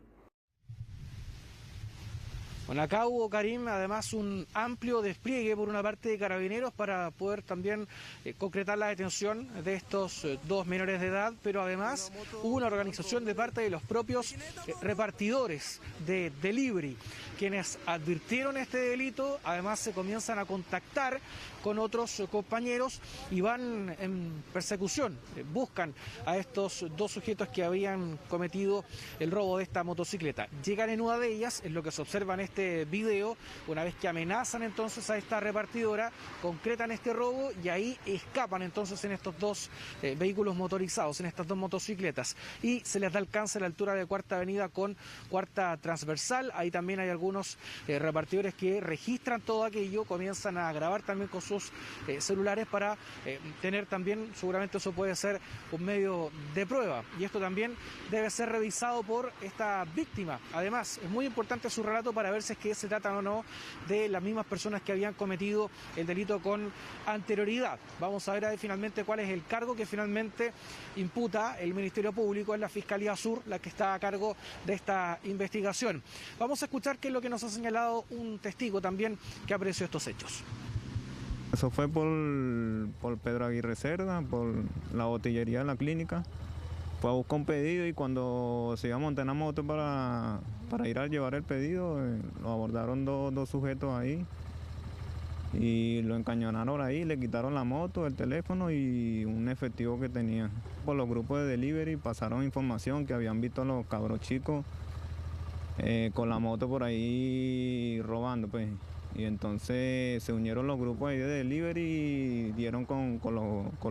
Bueno, acá hubo, Karim, además un amplio despliegue por una parte de Carabineros para poder también concretar la detención de estos 2 menores de edad, pero además hubo una organización de parte de los propios repartidores de delivery, quienes advirtieron este delito, además se comienzan a contactar con otros compañeros y van en persecución, buscan a estos 2 sujetos que habían cometido el robo de esta motocicleta. Llegan en una de ellas, es lo que se observa en este video, una vez que amenazan entonces a esta repartidora, concretan este robo y ahí escapan entonces en estos 2 vehículos motorizados, en estas 2 motocicletas, y se les da alcance a la altura de Cuarta Avenida con Cuarta Transversal. Ahí también hay algunos repartidores que registran todo aquello, comienzan a grabar también con sus celulares para tener también, seguramente eso puede ser un medio de prueba, y esto también debe ser revisado por esta víctima. Además, es muy importante su relato para ver si es que se trata o no de las mismas personas que habían cometido el delito con anterioridad. Vamos a ver finalmente cuál es el cargo que finalmente imputa el Ministerio Público. Es la Fiscalía Sur la que está a cargo de esta investigación. Vamos a escuchar qué es lo que nos ha señalado un testigo también que apreció estos hechos. Eso fue por Pedro Aguirre Cerda, por la botillería de la clínica. Fue a buscar un pedido y cuando se iba a montar en la moto para ir a llevar el pedido, lo abordaron dos sujetos ahí y lo encañonaron ahí, le quitaron la moto, el teléfono y un efectivo que tenía. Por los grupos de delivery pasaron información que habían visto a los cabros chicos con la moto por ahí robando, pues. Y entonces se unieron los grupos ahí de delivery y dieron con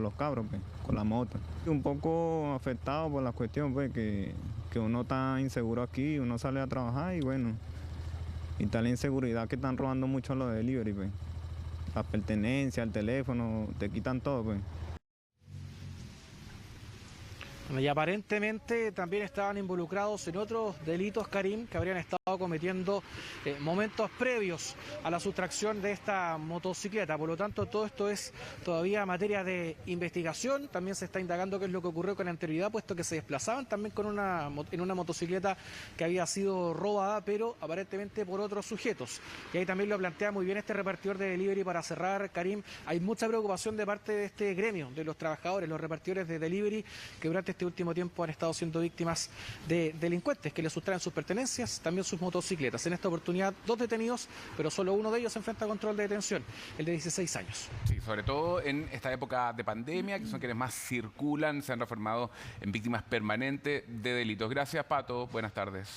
los cabros, pues, con la moto. Un poco afectado por la cuestión, pues, que uno está inseguro aquí, uno sale a trabajar y bueno, y tal inseguridad que están robando mucho los delivery, pues. Las pertenencias, el teléfono, te quitan todo, pues. Y aparentemente también estaban involucrados en otros delitos, Karim, que habrían estado cometiendo momentos previos a la sustracción de esta motocicleta. Por lo tanto, todo esto es todavía materia de investigación. También se está indagando qué es lo que ocurrió con anterioridad, puesto que se desplazaban también en una motocicleta que había sido robada, pero aparentemente por otros sujetos. Y ahí también lo plantea muy bien este repartidor de delivery. Para cerrar, Karim, hay mucha preocupación de parte de este gremio, de los trabajadores, los repartidores de delivery, que durante este último tiempo han estado siendo víctimas de delincuentes que les sustraen sus pertenencias, también sus motocicletas. En esta oportunidad 2 detenidos, pero solo uno de ellos se enfrenta a control de detención, el de 16 años. Sí, sobre todo en esta época de pandemia, que son quienes más circulan, se han transformado en víctimas permanentes de delitos. Gracias, Pato. Buenas tardes.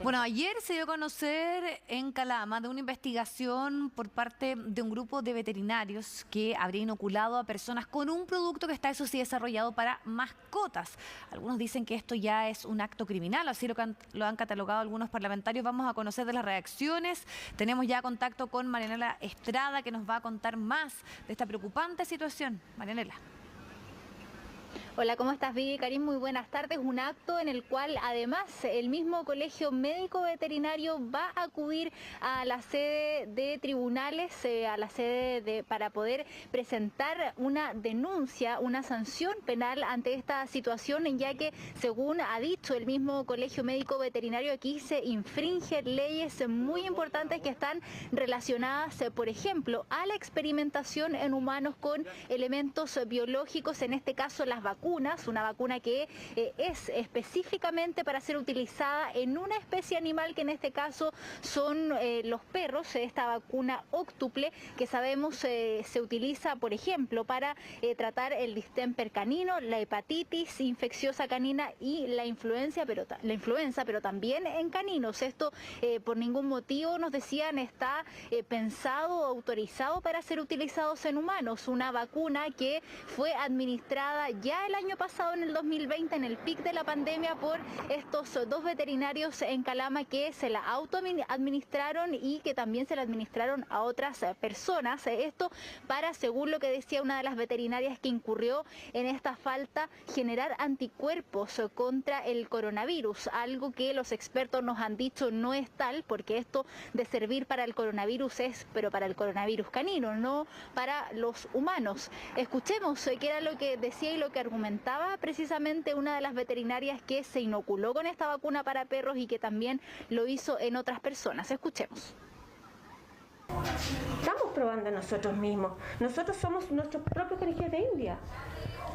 Bueno, ayer se dio a conocer en Calama de una investigación por parte de un grupo de veterinarios que habría inoculado a personas con un producto que está, eso sí, desarrollado para mascotas. Algunos dicen que esto ya es un acto criminal, así lo han catalogado algunos parlamentarios. Vamos a conocer de las reacciones. Tenemos ya contacto con Marianela Estrada, que nos va a contar más de esta preocupante situación. Marianela. Hola, ¿cómo estás, Vivi? Karim, muy buenas tardes. Un acto en el cual además el mismo Colegio Médico Veterinario va a acudir a la sede de tribunales, a la sede para poder presentar una denuncia, una sanción penal ante esta situación, ya que, según ha dicho el mismo Colegio Médico Veterinario, aquí se infringen leyes muy importantes que están relacionadas, por ejemplo, a la experimentación en humanos con elementos biológicos, en este caso las vacunas, una vacuna que es específicamente para ser utilizada en una especie animal que en este caso son los perros. Esta vacuna óctuple que sabemos se utiliza, por ejemplo, para tratar el distemper canino, la hepatitis infecciosa canina y la influenza, pero también en caninos. Esto por ningún motivo, nos decían, está pensado o autorizado para ser utilizados en humanos. Una vacuna que fue administrada ya en el año pasado, en el 2020, en el pic de la pandemia, por estos dos veterinarios en Calama que se la autoadministraron y que también se la administraron a otras personas. Esto para, según lo que decía una de las veterinarias que incurrió en esta falta, generar anticuerpos contra el coronavirus, algo que los expertos nos han dicho no es tal, porque esto de servir para el coronavirus es, pero para el coronavirus canino, no para los humanos. Escuchemos qué era lo que decía y lo que argumentaba precisamente una de las veterinarias que se inoculó con esta vacuna para perros y que también lo hizo en otras personas. Escuchemos. Estamos probando nosotros mismos. Nosotros somos nuestros propios conejillos de India.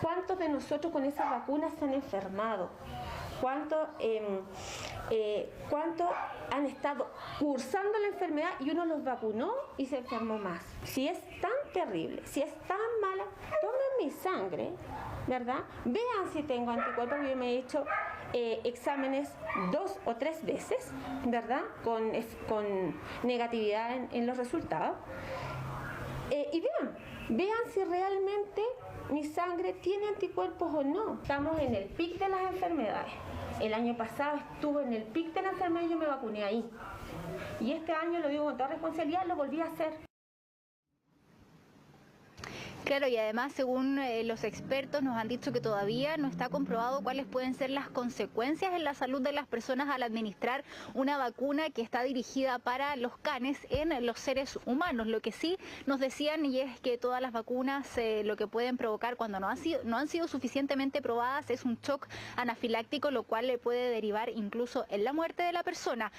¿Cuántos de nosotros con esas vacunas se han enfermado? ¿Cuántos han estado cursando la enfermedad y uno los vacunó y se enfermó más? Si es tan terrible, si es tan mala, tomen mi sangre, ¿verdad? Vean si tengo anticuerpos. Yo me he hecho exámenes 2 o 3 veces, ¿verdad? Con negatividad en los resultados. Y vean si realmente mi sangre tiene anticuerpos o no. Estamos en el pic de las enfermedades. El año pasado estuve en el pic de la enfermedad y yo me vacuné ahí. Y este año, lo digo con toda responsabilidad, lo volví a hacer. Claro, y además, según los expertos, nos han dicho que todavía no está comprobado cuáles pueden ser las consecuencias en la salud de las personas al administrar una vacuna que está dirigida para los canes en los seres humanos. Lo que sí nos decían, y es que todas las vacunas lo que pueden provocar cuando no han sido suficientemente probadas es un shock anafiláctico, lo cual le puede derivar incluso en la muerte de la persona.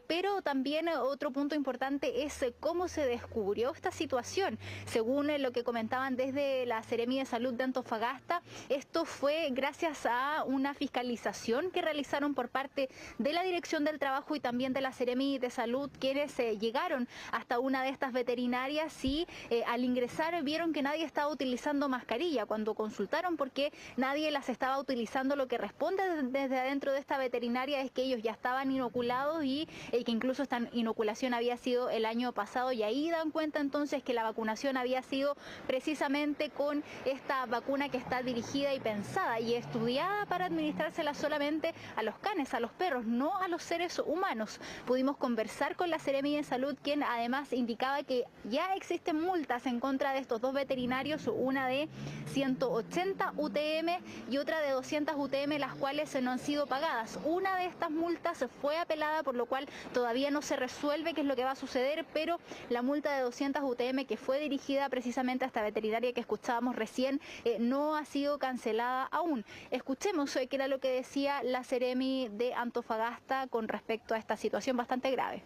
Pero también otro punto importante es cómo se descubrió esta situación. Según lo que comentaban desde la Seremi de Salud de Antofagasta, esto fue gracias a una fiscalización que realizaron por parte de la Dirección del Trabajo y también de la Seremi de Salud, quienes llegaron hasta una de estas veterinarias y al ingresar vieron que nadie estaba utilizando mascarilla. Cuando consultaron por qué nadie las estaba utilizando, lo que responde desde adentro de esta veterinaria es que ellos ya estaban inoculados y que incluso esta inoculación había sido el año pasado, y ahí dan cuenta entonces que la vacunación había sido precisamente con esta vacuna que está dirigida y pensada y estudiada para administrársela solamente a los canes, a los perros, no a los seres humanos. Pudimos conversar con la Seremi de Salud, quien además indicaba que ya existen multas en contra de estos dos veterinarios, una de 180 UTM y otra de 200 UTM, las cuales no han sido pagadas. Una de estas multas fue apelada, por lo cual todavía no se resuelve qué es lo que va a suceder, pero la multa de 200 UTM, que fue dirigida precisamente a esta veterinaria que escuchábamos recién, no ha sido cancelada aún. Escuchemos qué era lo que decía la Seremi de Antofagasta con respecto a esta situación bastante grave.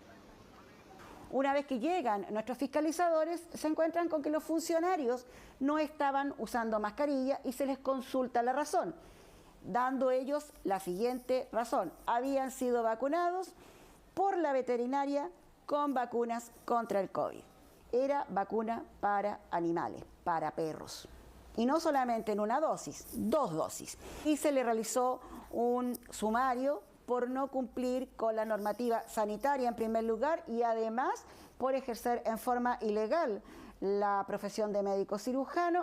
Una vez que llegan nuestros fiscalizadores, se encuentran con que los funcionarios no estaban usando mascarilla y se les consulta la razón, dando ellos la siguiente razón: habían sido vacunados por la veterinaria con vacunas contra el COVID. Era vacuna para animales, para perros. Y no solamente en una dosis, 2 dosis. Y se le realizó un sumario por no cumplir con la normativa sanitaria en primer lugar y además por ejercer en forma ilegal la profesión de médico cirujano.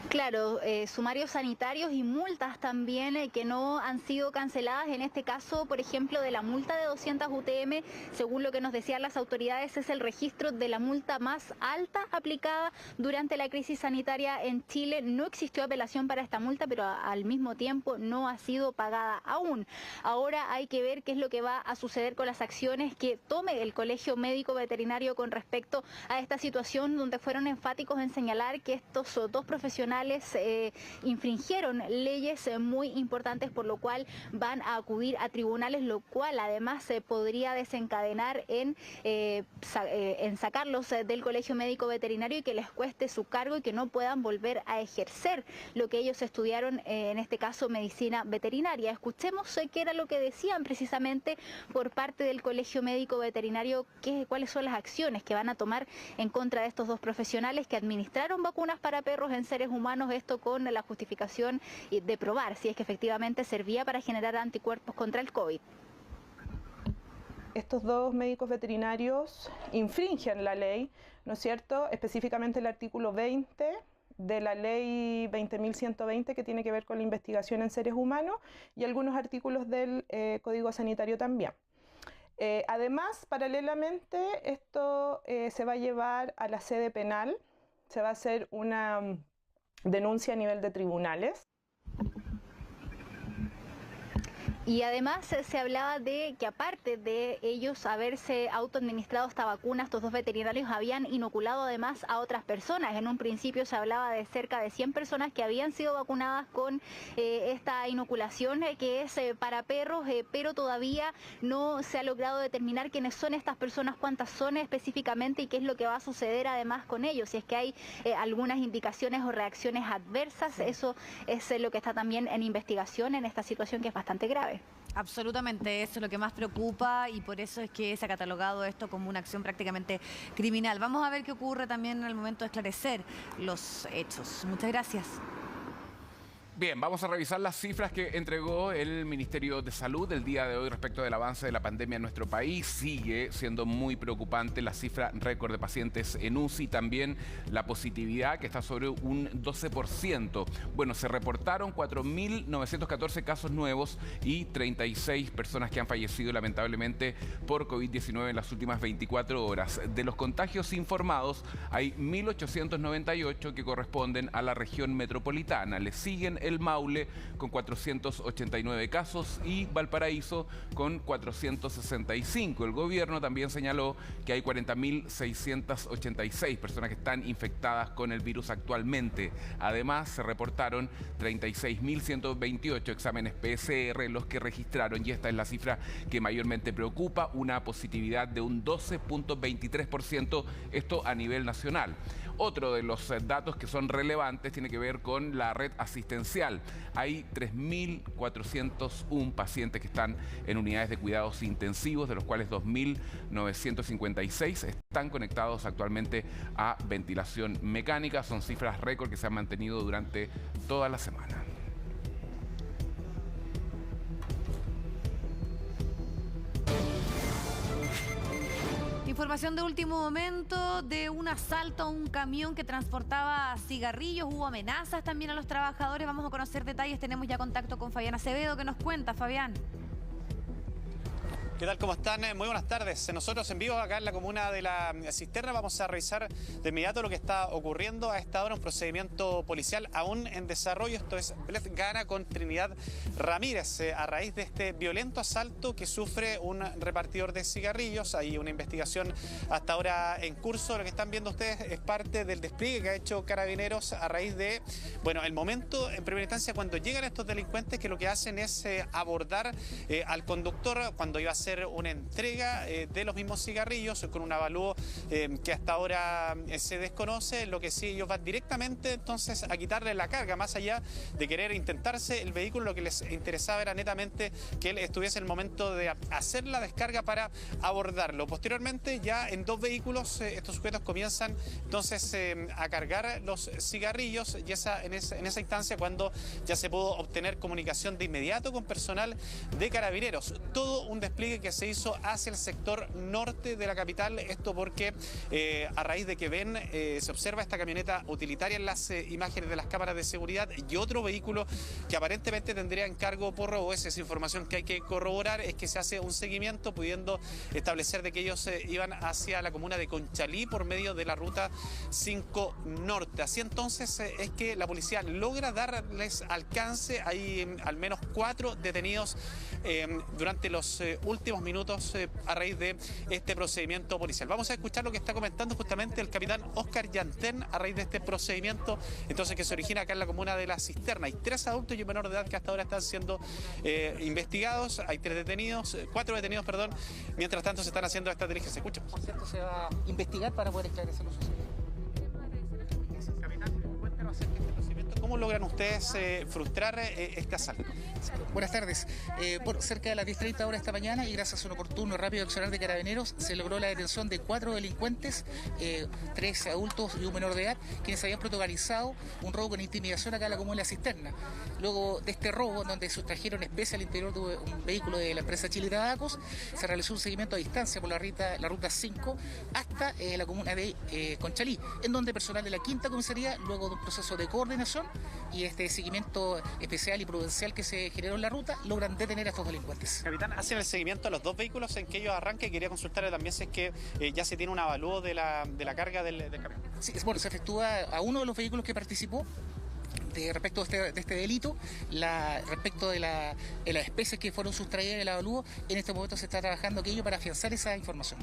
Claro, sumarios sanitarios y multas también que no han sido canceladas. En este caso, por ejemplo, de la multa de 200 UTM, según lo que nos decían las autoridades, es el registro de la multa más alta aplicada durante la crisis sanitaria en Chile. No existió apelación para esta multa, pero al mismo tiempo no ha sido pagada aún. Ahora hay que ver qué es lo que va a suceder con las acciones que tome el Colegio Médico Veterinario con respecto a esta situación, donde fueron enfáticos en señalar que estos dos profesionales infringieron leyes muy importantes, por lo cual van a acudir a tribunales, lo cual además podría desencadenar en sacarlos del Colegio Médico Veterinario y que les cueste su cargo y que no puedan volver a ejercer lo que ellos estudiaron, en este caso medicina veterinaria. Escuchemos qué era lo que decían precisamente por parte del Colegio Médico Veterinario, cuáles son las acciones que van a tomar en contra de estos dos profesionales que administraron vacunas para perros en seres humanos, esto con la justificación de probar si es que efectivamente servía para generar anticuerpos contra el COVID. Estos dos médicos veterinarios infringen la ley, ¿no es cierto? Específicamente el artículo 20 de la ley 20.120 que tiene que ver con la investigación en seres humanos y algunos artículos del Código Sanitario también. Además, paralelamente, esto se va a llevar a la sede penal, se va a hacer una denuncia a nivel de tribunales. Y además se hablaba de que aparte de ellos haberse autoadministrado esta vacuna, estos dos veterinarios habían inoculado además a otras personas. En un principio se hablaba de cerca de 100 personas que habían sido vacunadas con esta inoculación que es para perros, pero todavía no se ha logrado determinar quiénes son estas personas, cuántas son específicamente y qué es lo que va a suceder además con ellos. Si es que hay algunas indicaciones o reacciones adversas, sí. Eso es lo que está también en investigación en esta situación que es bastante grave. Absolutamente, eso es lo que más preocupa y por eso es que se ha catalogado esto como una acción prácticamente criminal. Vamos a ver qué ocurre también en el momento de esclarecer los hechos. Muchas gracias. Bien, vamos a revisar las cifras que entregó el Ministerio de Salud el día de hoy respecto del avance de la pandemia en nuestro país. Sigue siendo muy preocupante la cifra récord de pacientes en UCI, también la positividad que está sobre un 12%. Bueno, se reportaron 4.914 casos nuevos y 36 personas que han fallecido lamentablemente por COVID-19 en las últimas 24 horas. De los contagios informados, hay 1.898 que corresponden a la región metropolitana. Le siguen el Maule con 489 casos y Valparaíso con 465. El gobierno también señaló que hay 40.686 personas que están infectadas con el virus actualmente. Además, se reportaron 36.128 exámenes PCR los que registraron, y esta es la cifra que mayormente preocupa, una positividad de un 12.23%, esto a nivel nacional. Otro de los datos que son relevantes tiene que ver con la red asistencial. Hay 3.401 pacientes que están en unidades de cuidados intensivos, de los cuales 2.956 están conectados actualmente a ventilación mecánica. Son cifras récord que se han mantenido durante toda la semana. Información de último momento de un asalto a un camión que transportaba cigarrillos. Hubo amenazas también a los trabajadores. Vamos a conocer detalles. Tenemos ya contacto con Fabián Acevedo. ¿Qué nos cuenta, Fabián? ¿Qué tal? ¿Cómo están? Muy buenas tardes. Nosotros en vivo acá en la comuna de La Cisterna vamos a revisar de inmediato lo que está ocurriendo. A esta hora un procedimiento policial aún en desarrollo. Esto es Bled Gana con Trinidad Ramírez a raíz de este violento asalto que sufre un repartidor de cigarrillos. Hay una investigación hasta ahora en curso. Lo que están viendo ustedes es parte del despliegue que ha hecho Carabineros a raíz de, bueno, el momento en primera instancia cuando llegan estos delincuentes, que lo que hacen es abordar al conductor cuando iba a hacer una entrega de los mismos cigarrillos con un avalúo que hasta ahora se desconoce. Lo que sí, ellos van directamente entonces a quitarle la carga, más allá de querer intentarse el vehículo. Lo que les interesaba era netamente que él estuviese en el momento de hacer la descarga para abordarlo. Posteriormente, ya en dos vehículos, estos sujetos comienzan entonces a cargar los cigarrillos, y en esa instancia cuando ya se pudo obtener comunicación de inmediato con personal de Carabineros. Todo un despliegue que se hizo hacia el sector norte de la capital, esto porque a raíz de que ven, se observa esta camioneta utilitaria en las imágenes de las cámaras de seguridad y otro vehículo que aparentemente tendría encargo por robo. Esa es información que hay que corroborar, es que se hace un seguimiento pudiendo establecer de que ellos iban hacia la comuna de Conchalí por medio de la ruta 5 Norte. Así entonces es que la policía logra darles alcance. Hay al menos 4 detenidos durante los últimos minutos a raíz de este procedimiento policial. Vamos a escuchar lo que está comentando justamente el capitán Oscar Yantén a raíz de este procedimiento entonces que se origina acá en la comuna de La Cisterna. Hay 3 adultos y un menor de edad que hasta ahora están siendo investigados. Hay 4 detenidos, perdón. Mientras tanto se están haciendo estas diligencias. Se escucha. Por cierto, se va a investigar para poder esclarecer los sucesos. Capitán, cuéntanos acerca de este procedimiento. ¿cómo logran ustedes frustrar este asalto? Buenas tardes. Cerca de las 10:30 horas esta mañana y gracias a un oportuno y rápido accionar de carabineros se logró la detención de 4 delincuentes, 3 adultos y un menor de edad, quienes habían protagonizado un robo con intimidación acá en la comuna de La Cisterna. Luego de este robo, donde sustrajeron especies al interior de un vehículo de la empresa Chile Tabacos, se realizó un seguimiento a distancia por la ruta 5 hasta la comuna de Conchalí, en donde personal de la quinta comisaría, luego de un proceso de coordinación y este seguimiento especial y prudencial que se generó en la ruta, logran detener a estos delincuentes. Capitán, hacen el seguimiento a los 2 vehículos en que ellos arrancan. Quería consultarle también si es que ya se tiene un avalúo de la carga del camión. Sí, bueno, se efectúa a uno de los vehículos que participó respecto de este delito, respecto de las especies que fueron sustraídas del avalúo. En este momento se está trabajando aquello para afianzar esa información.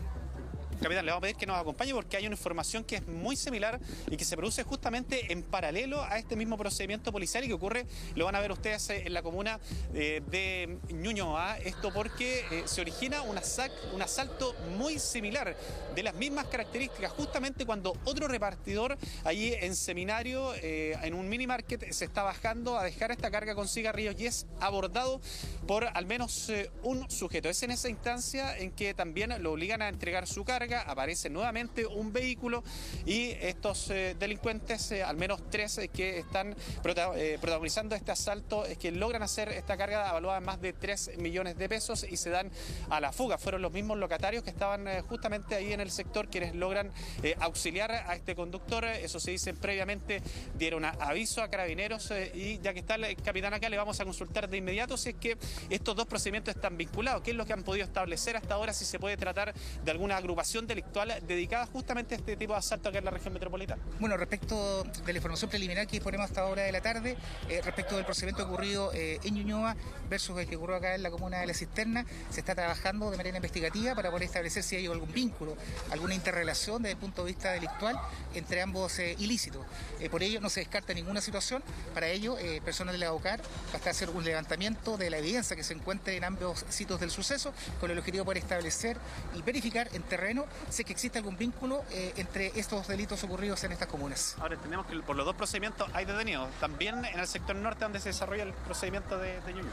Capitán, le vamos a pedir que nos acompañe porque hay una información que es muy similar y que se produce justamente en paralelo a este mismo procedimiento policial y que ocurre, lo van a ver ustedes en la comuna de Ñuñoa. Esto porque se origina un asalto muy similar, de las mismas características, justamente cuando otro repartidor allí en Seminario, en un mini market, se está bajando a dejar esta carga con cigarrillos y es abordado por al menos un sujeto. Es en esa instancia en que también lo obligan a entregar su carga. Aparece nuevamente un vehículo y estos delincuentes, al menos 3 que están protagonizando este asalto, es que logran hacer esta carga evaluada en más de 3 millones de pesos y se dan a la fuga. Fueron los mismos locatarios que estaban justamente ahí en el sector quienes logran auxiliar a este conductor. Eso se dice previamente, dieron aviso a carabineros y ya que está el capitán acá, le vamos a consultar de inmediato si es que estos 2 procedimientos están vinculados, qué es lo que han podido establecer hasta ahora, si se puede tratar de alguna agrupación delictual dedicada justamente a este tipo de asalto acá en la región metropolitana. Bueno, respecto de la información preliminar que disponemos hasta ahora de la tarde, respecto del procedimiento ocurrido en Ñuñoa versus el que ocurrió acá en la comuna de La Cisterna, se está trabajando de manera investigativa para poder establecer si hay algún vínculo, alguna interrelación desde el punto de vista delictual entre ambos ilícitos. Por ello no se descarta ninguna situación. Para ello, personal de la OCAR va a hacer un levantamiento de la evidencia que se encuentre en ambos sitios del suceso, con el objetivo de poder establecer y verificar en terreno si es que existe algún vínculo entre estos delitos ocurridos en estas comunas. Ahora entendemos que por los 2 procedimientos hay detenidos, también en el sector norte donde se desarrolla el procedimiento de Ñuñoa.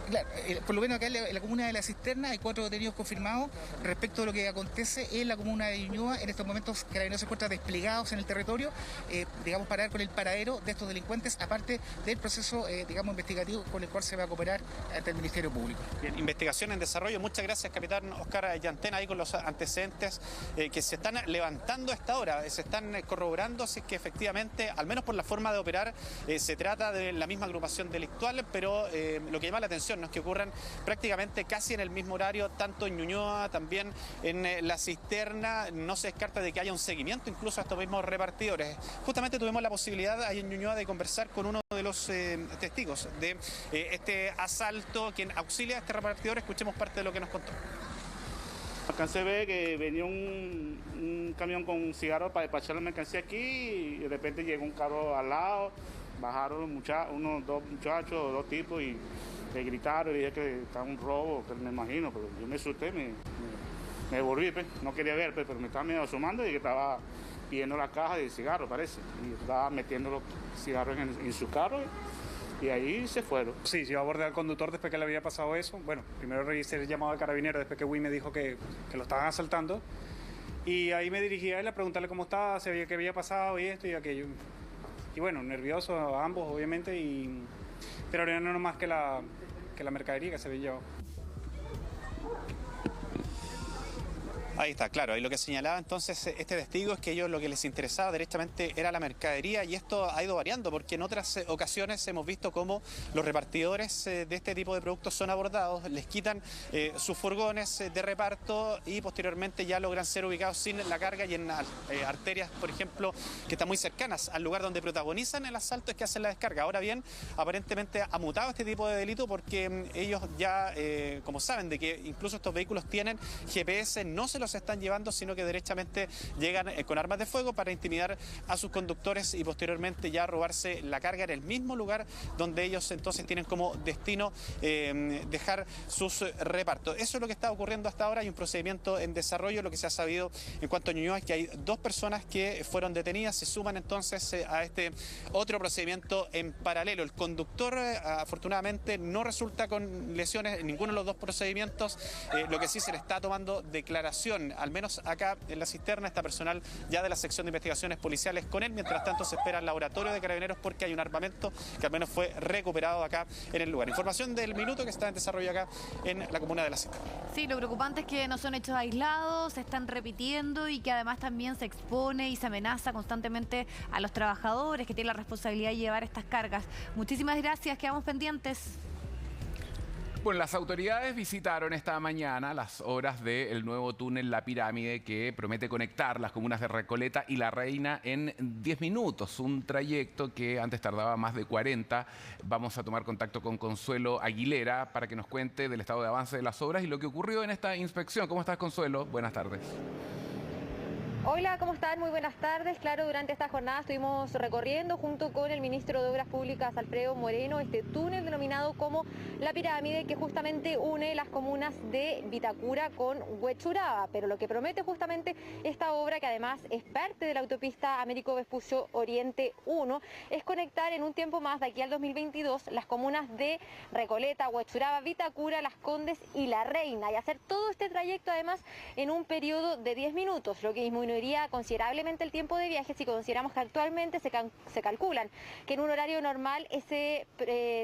Claro, por lo menos acá en la comuna de La Cisterna hay 4 detenidos confirmados. Respecto de lo que acontece en la comuna de Ñuñoa, en estos momentos Carabineros se encuentran desplegados en el territorio, para dar con el paradero de estos delincuentes, aparte del proceso, investigativo con el cual se va a cooperar ante el Ministerio Público. Bien, investigación en desarrollo. Muchas gracias, capitán Oscar Llantena, ahí con los antecedentes que se están levantando a esta hora, se están corroborando, así que efectivamente, al menos por la forma de operar, se trata de la misma agrupación delictual, pero lo que llama la atención es que ocurran prácticamente casi en el mismo horario, tanto en Ñuñoa, también en La Cisterna. No se descarta de que haya un seguimiento incluso a estos mismos repartidores. Justamente tuvimos la posibilidad ahí en Ñuñoa de conversar con uno de los testigos de este asalto, quien auxilia a este repartidor. Escuchemos parte de lo que nos contó. Alcancé a ver que venía un camión con cigarros para despachar la mercancía aquí y de repente llegó un carro al lado, bajaron 2 muchachos, 2 tipos y le gritaron y dije que estaba un robo, pero me imagino, pero yo me asusté, me volví, pues. No quería ver, pues, pero me estaba medio asomando y que estaba pidiendo la caja de cigarros, parece, y estaba metiendo los cigarros en su carro y ahí se fueron. Sí, yo abordé al conductor después que le había pasado eso. Bueno, primero revisé el llamado al carabinero después que Wii me dijo que lo estaban asaltando y ahí me dirigí a él a preguntarle cómo estaba, si había, qué había pasado y esto y aquello. Y bueno, nerviosos ambos, obviamente, pero no era más que la mercadería que se había llevado. Ahí está, claro. Y lo que señalaba entonces este testigo es que ellos lo que les interesaba derechamente era la mercadería, y esto ha ido variando porque en otras ocasiones hemos visto cómo los repartidores de este tipo de productos son abordados, les quitan sus furgones de reparto y posteriormente ya logran ser ubicados sin la carga y en arterias, por ejemplo, que están muy cercanas al lugar donde protagonizan el asalto es que hacen la descarga. Ahora bien, aparentemente ha mutado este tipo de delito porque ellos ya, como saben de que incluso estos vehículos tienen GPS, no se los los están llevando, sino que derechamente llegan con armas de fuego para intimidar a sus conductores y posteriormente ya robarse la carga en el mismo lugar donde ellos entonces tienen como destino dejar sus repartos. Eso es lo que está ocurriendo hasta ahora. Hay un procedimiento en desarrollo. Lo que se ha sabido en cuanto a Ñuñoa es que hay 2 personas que fueron detenidas. Se suman entonces a este otro procedimiento en paralelo. El conductor afortunadamente no resulta con lesiones en ninguno de los 2 procedimientos. Lo que sí se le está tomando declaración, al menos acá en la cisterna, está personal ya de la sección de investigaciones policiales con él. Mientras tanto se espera el laboratorio de Carabineros porque hay un armamento que al menos fue recuperado acá en el lugar. Información del minuto que está en desarrollo acá en la comuna de La Cisterna. Sí, lo preocupante es que no son hechos aislados, se están repitiendo y que además también se expone y se amenaza constantemente a los trabajadores que tienen la responsabilidad de llevar estas cargas. Muchísimas gracias, quedamos pendientes. Bueno, las autoridades visitaron esta mañana las obras del nuevo túnel La Pirámide que promete conectar las comunas de Recoleta y La Reina en 10 minutos. Un trayecto que antes tardaba más de 40. Vamos a tomar contacto con Consuelo Aguilera para que nos cuente del estado de avance de las obras y lo que ocurrió en esta inspección. ¿Cómo estás, Consuelo? Buenas tardes. Hola, ¿cómo están? Muy buenas tardes. Claro, durante esta jornada estuvimos recorriendo junto con el ministro de Obras Públicas, Alfredo Moreno, este túnel denominado como La Pirámide, que justamente une las comunas de Vitacura con Huechuraba. Pero lo que promete justamente esta obra, que además es parte de la autopista Américo Vespucio Oriente 1, es conectar en un tiempo más, de aquí al 2022, las comunas de Recoleta, Huechuraba, Vitacura, Las Condes y La Reina, y hacer todo este trayecto además en un periodo de 10 minutos, lo que disminuiría considerablemente el tiempo de viaje si consideramos que actualmente se calculan que en un horario normal ese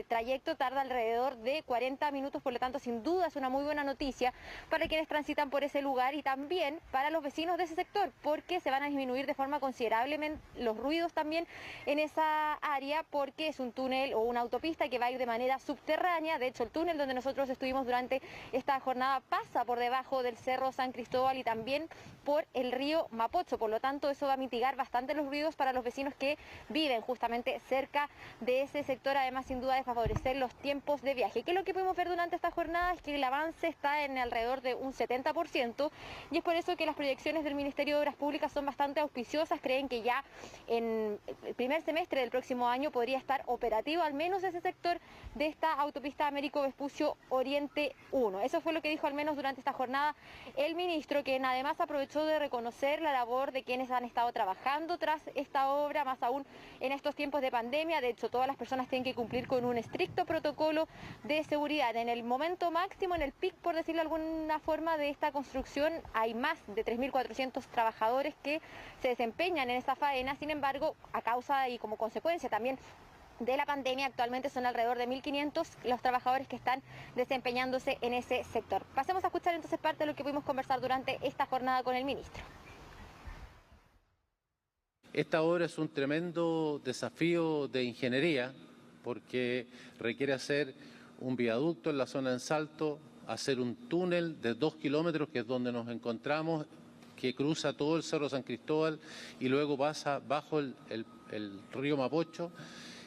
trayecto tarda alrededor de 40 minutos, por lo tanto sin duda es una muy buena noticia para quienes transitan por ese lugar y también para los vecinos de ese sector, porque se van a disminuir de forma considerable los ruidos también en esa área, porque es un túnel o una autopista que va a ir de manera subterránea. De hecho, el túnel donde nosotros estuvimos durante esta jornada pasa por debajo del Cerro San Cristóbal y también por el río Mapocho, por lo tanto eso va a mitigar bastante los ruidos para los vecinos que viven justamente cerca de ese sector, además sin duda de favorecer los tiempos de viaje. ¿Qué es lo que pudimos ver durante esta jornada? Es que el avance está en alrededor de un 70% y es por eso que las proyecciones del Ministerio de Obras Públicas son bastante auspiciosas. Creen que ya en el primer semestre del próximo año podría estar operativo al menos ese sector de esta autopista Américo Vespucio Oriente 1. Eso fue lo que dijo al menos durante esta jornada el ministro, quien además aprovechó de reconocer la labor de quienes han estado trabajando tras esta obra, más aún en estos tiempos de pandemia. De hecho, todas las personas tienen que cumplir con un estricto protocolo de seguridad. En el momento máximo, en el pic, por decirlo de alguna forma, de esta construcción, hay más de 3.400 trabajadores que se desempeñan en esta faena. Sin embargo, a causa y como consecuencia también de la pandemia, actualmente son alrededor de 1.500 los trabajadores que están desempeñándose en ese sector. Pasemos a escuchar entonces parte de lo que pudimos conversar durante esta jornada con el ministro. Esta obra es un tremendo desafío de ingeniería porque requiere hacer un viaducto en la zona de Salto, hacer un túnel de 2 kilómetros, que es donde nos encontramos, que cruza todo el Cerro San Cristóbal y luego pasa bajo el río Mapocho,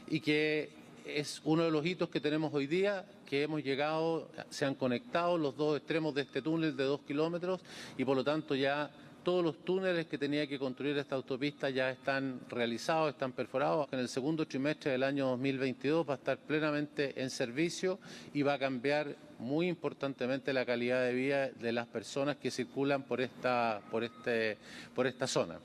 y que es uno de los hitos que tenemos hoy día, que hemos llegado, se han conectado los 2 extremos de este túnel de 2 kilómetros y por lo tanto ya todos los túneles que tenía que construir esta autopista ya están realizados, están perforados. En el segundo trimestre del año 2022 va a estar plenamente en servicio y va a cambiar muy importantemente la calidad de vida de las personas que circulan por esta zona.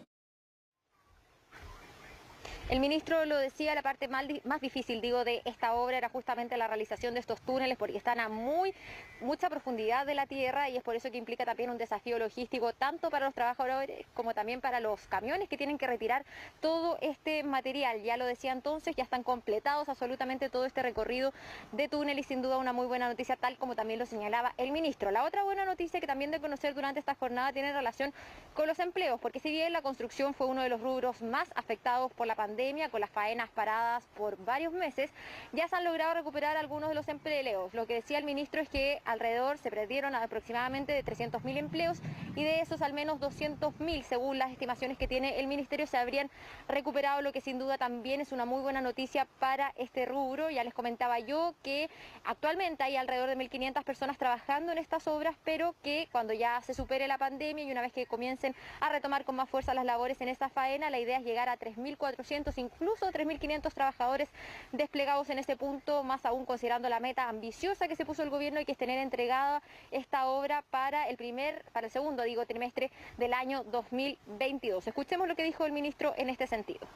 El ministro lo decía, la parte más difícil, de esta obra era justamente la realización de estos túneles, porque están a mucha profundidad de la tierra y es por eso que implica también un desafío logístico tanto para los trabajadores como también para los camiones que tienen que retirar todo este material. Ya lo decía entonces, ya están completados absolutamente todo este recorrido de túnel y sin duda una muy buena noticia, tal como también lo señalaba el ministro. La otra buena noticia que también de conocer durante esta jornada tiene relación con los empleos, porque si bien la construcción fue uno de los rubros más afectados por la pandemia, pandemia, con las faenas paradas por varios meses, ya se han logrado recuperar algunos de los empleos. Lo que decía el ministro es que alrededor se perdieron aproximadamente de 300.000 empleos y de esos al menos 200.000, según las estimaciones que tiene el ministerio, se habrían recuperado, lo que sin duda también es una muy buena noticia para este rubro. Ya les comentaba yo que actualmente hay alrededor de 1.500 personas trabajando en estas obras, pero que cuando ya se supere la pandemia y una vez que comiencen a retomar con más fuerza las labores en esta faena, la idea es llegar a 3.400, incluso 3.500 trabajadores desplegados en este punto, más aún considerando la meta ambiciosa que se puso el gobierno y que es tener entregada esta obra para el segundo trimestre del año 2022. Escuchemos lo que dijo el ministro en este sentido.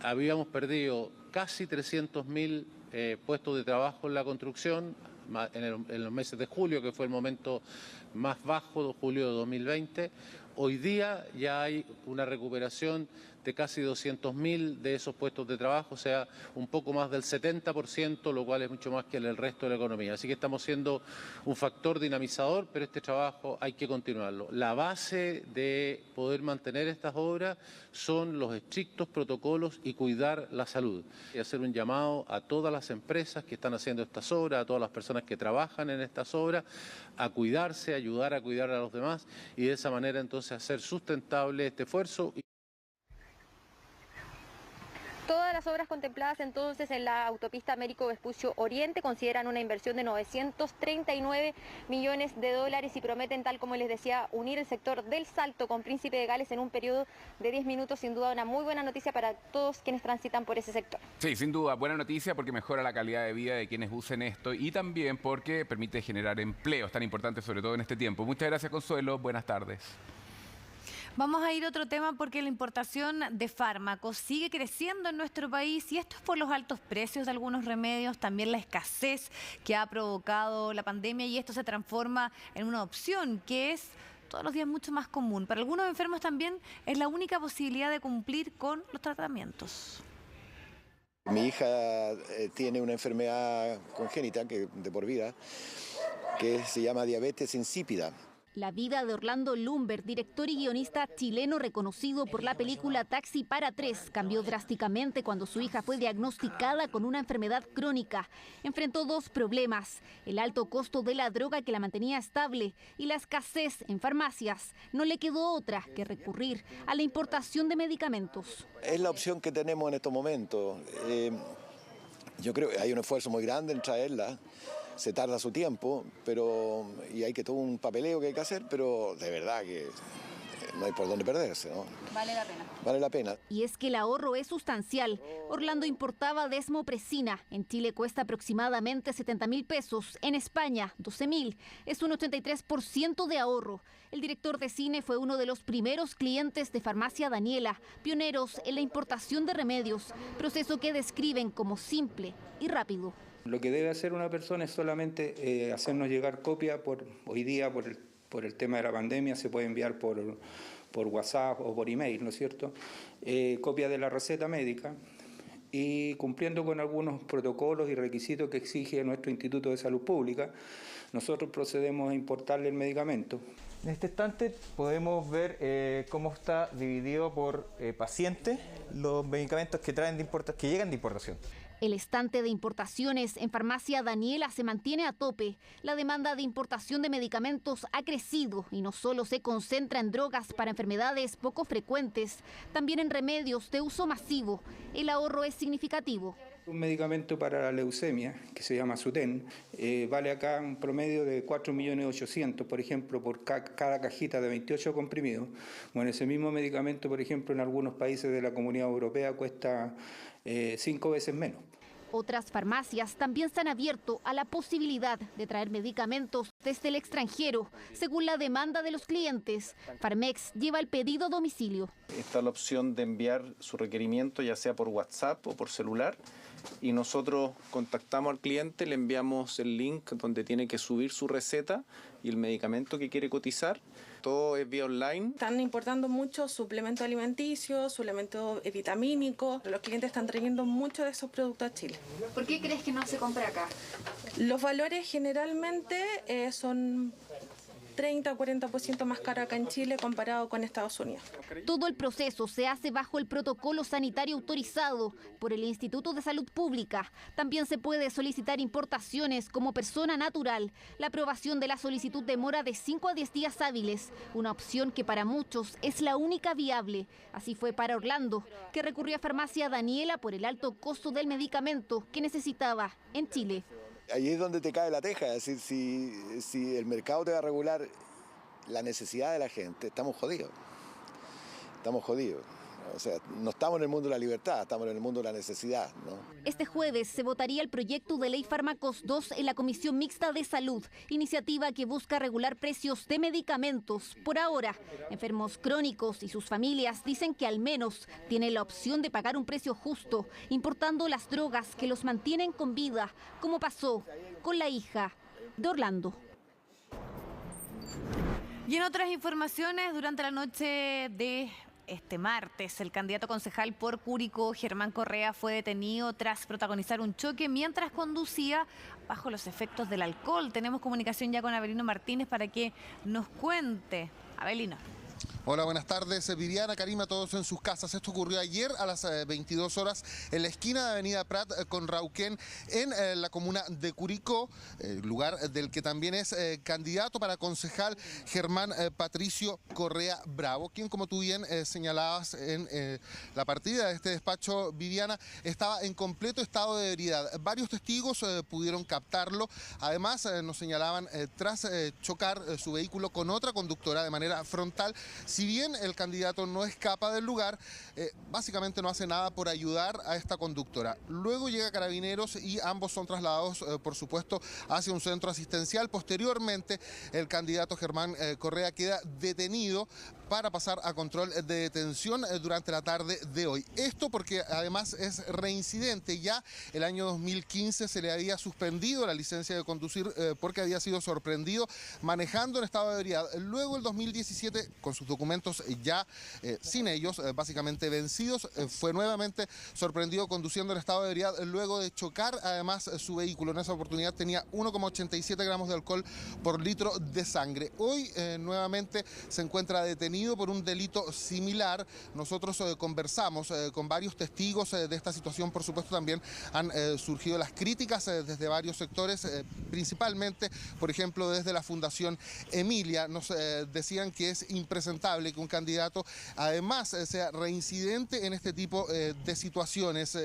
Habíamos perdido casi 300.000 puestos de trabajo en la construcción en los meses de julio, que fue el momento más bajo de julio de 2020. Hoy día ya hay una recuperación de casi 200.000 de esos puestos de trabajo, o sea, un poco más del 70%, lo cual es mucho más que el resto de la economía. Así que estamos siendo un factor dinamizador, pero este trabajo hay que continuarlo. La base de poder mantener estas obras son los estrictos protocolos y cuidar la salud. Y hacer un llamado a todas las empresas que están haciendo estas obras, a todas las personas que trabajan en estas obras, a cuidarse, ayudar a cuidar a los demás y de esa manera entonces hacer sustentable este esfuerzo. Todas las obras contempladas entonces en la autopista Américo Vespucio Oriente consideran una inversión de 939 millones de dólares y prometen, tal como les decía, unir el sector del Salto con Príncipe de Gales en un periodo de 10 minutos. Sin duda una muy buena noticia para todos quienes transitan por ese sector. Sí, sin duda, buena noticia porque mejora la calidad de vida de quienes usen esto y también porque permite generar empleos tan importantes, sobre todo en este tiempo. Muchas gracias, Consuelo. Buenas tardes. Vamos a ir a otro tema porque la importación de fármacos sigue creciendo en nuestro país y esto es por los altos precios de algunos remedios, también la escasez que ha provocado la pandemia, y esto se transforma en una opción que es todos los días mucho más común. Para algunos enfermos también es la única posibilidad de cumplir con los tratamientos. Mi hija tiene una enfermedad congénita de por vida que se llama diabetes insípida. La vida de Orlando Lumber, director y guionista chileno reconocido por la película Taxi para Tres, cambió drásticamente cuando su hija fue diagnosticada con una enfermedad crónica. Enfrentó dos problemas: el alto costo de la droga que la mantenía estable y la escasez en farmacias. No le quedó otra que recurrir a la importación de medicamentos. Es la opción que tenemos en estos momentos. Yo creo que hay un esfuerzo muy grande en traerla. Se tarda su tiempo, y hay que todo un papeleo que hay que hacer, pero de verdad que no hay por dónde perderse, ¿no? Vale la pena. Vale la pena. Y es que el ahorro es sustancial. Orlando importaba desmopresina. En Chile cuesta aproximadamente 70.000 pesos. En España, 12.000. Es un 83% de ahorro. El director de cine fue uno de los primeros clientes de Farmacia Daniela, pioneros en la importación de remedios, proceso que describen como simple y rápido. Lo que debe hacer una persona es solamente hacernos llegar copia hoy día por el tema de la pandemia, se puede enviar por WhatsApp o por email, ¿no es cierto? Copia de la receta médica y cumpliendo con algunos protocolos y requisitos que exige nuestro Instituto de Salud Pública, nosotros procedemos a importarle el medicamento. En este instante podemos ver cómo está dividido por pacientes los medicamentos que llegan de importación. El estante de importaciones en Farmacia Daniela se mantiene a tope. La demanda de importación de medicamentos ha crecido y no solo se concentra en drogas para enfermedades poco frecuentes, también en remedios de uso masivo. El ahorro es significativo. Un medicamento para la leucemia, que se llama Suten, vale acá un promedio de 4.800.000, por ejemplo, por cada cajita de 28 comprimidos. Bueno, ese mismo medicamento, por ejemplo, en algunos países de la Comunidad Europea cuesta 5 veces menos. Otras farmacias también se han abierto a la posibilidad de traer medicamentos desde el extranjero, según la demanda de los clientes. Farmex lleva el pedido a domicilio. Está la opción de enviar su requerimiento ya sea por WhatsApp o por celular y nosotros contactamos al cliente, le enviamos el link donde tiene que subir su receta y el medicamento que quiere cotizar. Todo es vía online. Están importando muchos suplementos alimenticios, suplementos vitamínicos. Los clientes están trayendo mucho de esos productos a Chile. ¿Por qué crees que no se compra acá? Los valores generalmente son 30 o 40% más caro acá en Chile comparado con Estados Unidos. Todo el proceso se hace bajo el protocolo sanitario autorizado por el Instituto de Salud Pública. También se puede solicitar importaciones como persona natural. La aprobación de la solicitud demora de 5 a 10 días hábiles, una opción que para muchos es la única viable. Así fue para Orlando, que recurrió a Farmacia Daniela por el alto costo del medicamento que necesitaba en Chile. Ahí es donde te cae la teja, es decir, si el mercado te va a regular la necesidad de la gente, estamos jodidos. Estamos jodidos. O sea, no estamos en el mundo de la libertad, estamos en el mundo de la necesidad, ¿no? Este jueves se votaría el proyecto de ley Fármacos 2 en la Comisión Mixta de Salud, iniciativa que busca regular precios de medicamentos. Por ahora, enfermos crónicos y sus familias dicen que al menos tienen la opción de pagar un precio justo, importando las drogas que los mantienen con vida, como pasó con la hija de Orlando. Y en otras informaciones, durante la noche de este martes, el candidato concejal por Curicó, Germán Correa, fue detenido tras protagonizar un choque mientras conducía bajo los efectos del alcohol. Tenemos comunicación ya con Abelino Martínez para que nos cuente. Abelino. Hola, buenas tardes. Viviana, Karim, a todos en sus casas. Esto ocurrió ayer a las 22 horas en la esquina de Avenida Prat con Rauquén en la comuna de Curicó, lugar del que también es candidato para concejal Germán Patricio Correa Bravo, quien, como tú bien señalabas en la partida de este despacho, Viviana, estaba en completo estado de ebriedad. Varios testigos pudieron captarlo. Además, nos señalaban tras chocar su vehículo con otra conductora de manera frontal. Si bien el candidato no escapa del lugar, básicamente no hace nada por ayudar a esta conductora. Luego llega Carabineros y ambos son trasladados, por supuesto, hacia un centro asistencial. Posteriormente, el candidato Germán Correa queda detenido para pasar a control de detención durante la tarde de hoy. Esto porque además es reincidente. Ya el año 2015 se le había suspendido la licencia de conducir porque había sido sorprendido manejando en estado de ebriedad. Luego el 2017, con sus documentos ya sin ellos, básicamente vencidos, fue nuevamente sorprendido conduciendo en estado de ebriedad luego de chocar además su vehículo. En esa oportunidad tenía 1,87 gramos de alcohol por litro de sangre. Hoy nuevamente se encuentra detenido por un delito similar. Nosotros conversamos con varios testigos de esta situación. Por supuesto, también han surgido las críticas desde varios sectores, principalmente, por ejemplo, desde la Fundación Emilia. Nos decían que es impresentable que un candidato además sea reincidente en este tipo de situaciones.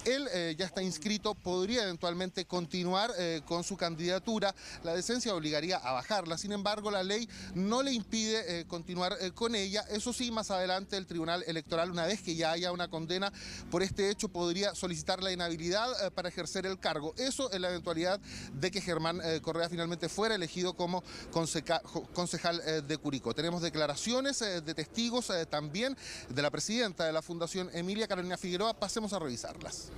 Él ya está inscrito, podría eventualmente continuar con su candidatura. La decencia obligaría a bajarla. Sin embargo, la ley no le impide continuar con ella. Eso sí, más adelante el Tribunal Electoral, una vez que ya haya una condena por este hecho, podría solicitar la inhabilidad para ejercer el cargo. Eso en la eventualidad de que Germán Correa finalmente fuera elegido como concejal de Curicó. Tenemos declaraciones de testigos también de la presidenta de la Fundación Emilia, Carolina Figueroa. Pasemos a revisarlas.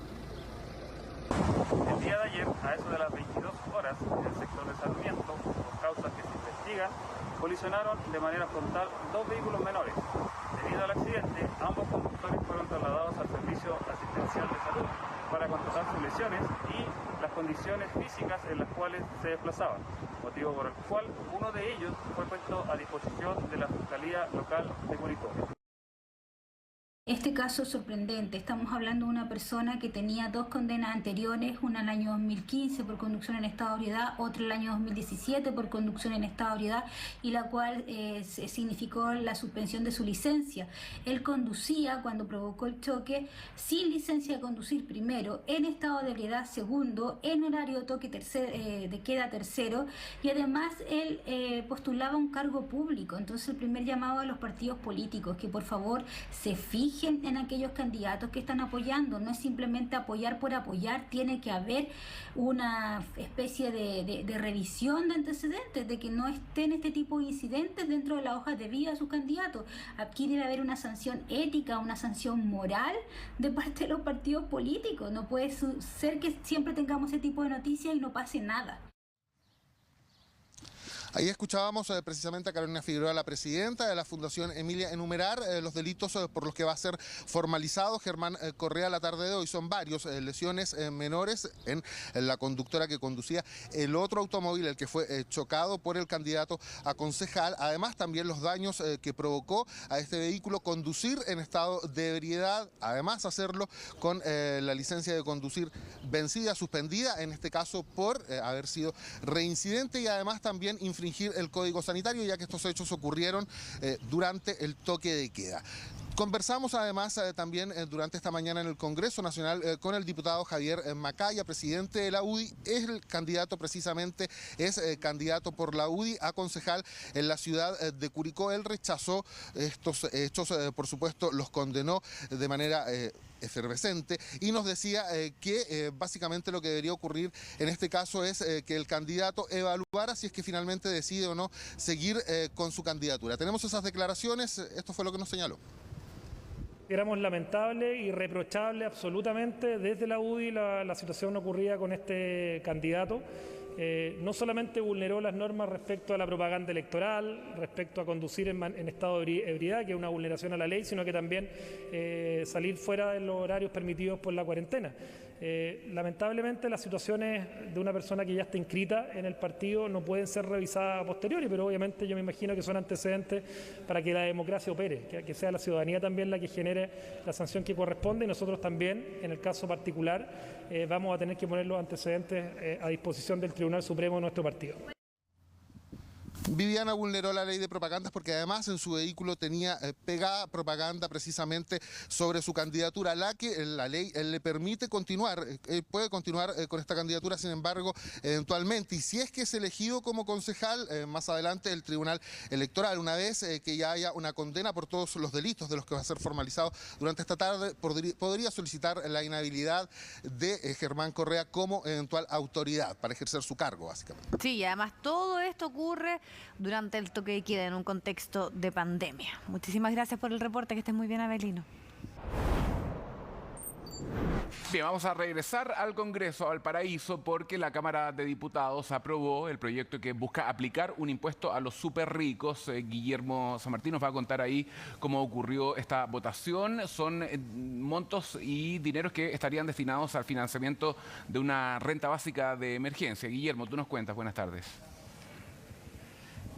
El día de ayer, a eso de las 22 horas, en el sector de Sarmiento, por causas que se investigan, colisionaron de manera frontal dos vehículos menores. Debido al accidente, ambos conductores fueron trasladados al Servicio Asistencial de Salud para constatar sus lesiones y las condiciones físicas en las cuales se desplazaban, motivo por el cual uno de ellos fue puesto a disposición de la Fiscalía Local de Curicó. Este caso es sorprendente. Estamos hablando de una persona que tenía dos condenas anteriores, una en el año 2015 por conducción en estado de ebriedad, otra en el año 2017 por conducción en estado de ebriedad, y la cual significó la suspensión de su licencia. Él conducía cuando provocó el choque sin licencia de conducir, primero, en estado de ebriedad, segundo, en horario de toque de queda, tercero, y además él postulaba un cargo público. Entonces el primer llamado a los partidos políticos, que por favor se fijen en aquellos candidatos que están apoyando. No es simplemente apoyar por apoyar, tiene que haber una especie de revisión de antecedentes, de que no estén este tipo de incidentes dentro de las hojas de vida de sus candidatos. Aquí debe haber una sanción ética, una sanción moral de parte de los partidos políticos. No puede ser que siempre tengamos ese tipo de noticias y no pase nada. Ahí escuchábamos precisamente a Carolina Figueroa, la presidenta de la Fundación Emilia, enumerar los delitos por los que va a ser formalizado Germán Correa la tarde de hoy. Son varios, lesiones menores en la conductora que conducía el otro automóvil, el que fue chocado por el candidato a concejal. Además, también los daños que provocó a este vehículo, conducir en estado de ebriedad, además hacerlo con la licencia de conducir vencida, suspendida, en este caso por haber sido reincidente, y además también infringir el Código Sanitario, ya que estos hechos ocurrieron durante el toque de queda. Conversamos además también durante esta mañana en el Congreso Nacional con el diputado Javier Macaya, presidente de la UDI. Es el candidato precisamente, es candidato por la UDI a concejal en la ciudad de Curicó. Él rechazó estos hechos, por supuesto los condenó de manera efervescente, y nos decía que básicamente lo que debería ocurrir en este caso es que el candidato evaluara si es que finalmente decide o no seguir con su candidatura. Tenemos esas declaraciones, esto fue lo que nos señaló. Éramos lamentable y reprochable absolutamente desde la UDI la situación ocurrida con este candidato. No solamente vulneró las normas respecto a la propaganda electoral, respecto a conducir en estado de ebriedad, que es una vulneración a la ley, sino que también salir fuera de los horarios permitidos por la cuarentena. Lamentablemente las situaciones de una persona que ya está inscrita en el partido no pueden ser revisadas a posteriori, pero obviamente yo me imagino que son antecedentes para que la democracia opere, que sea la ciudadanía también la que genere la sanción que corresponde, y nosotros también, en el caso particular, vamos a tener que poner los antecedentes a disposición del Tribunal Supremo de nuestro partido. Viviana vulneró la ley de propagandas porque además en su vehículo tenía pegada propaganda precisamente sobre su candidatura, la que la ley le permite continuar, puede continuar con esta candidatura, sin embargo, eventualmente, y si es que es elegido como concejal, más adelante el Tribunal Electoral, una vez que ya haya una condena por todos los delitos de los que va a ser formalizado durante esta tarde, podría solicitar la inhabilidad de Germán Correa como eventual autoridad para ejercer su cargo, básicamente. Sí, y además todo esto ocurre durante el toque de queda en un contexto de pandemia. Muchísimas gracias por el reporte, que estés muy bien, Abelino. Bien, vamos a regresar al Congreso, a Valparaíso, porque la Cámara de Diputados aprobó el proyecto que busca aplicar un impuesto a los súper ricos. Guillermo San Martín nos va a contar ahí cómo ocurrió esta votación. Son montos y dineros que estarían destinados al financiamiento de una renta básica de emergencia. Guillermo, tú nos cuentas. Buenas tardes.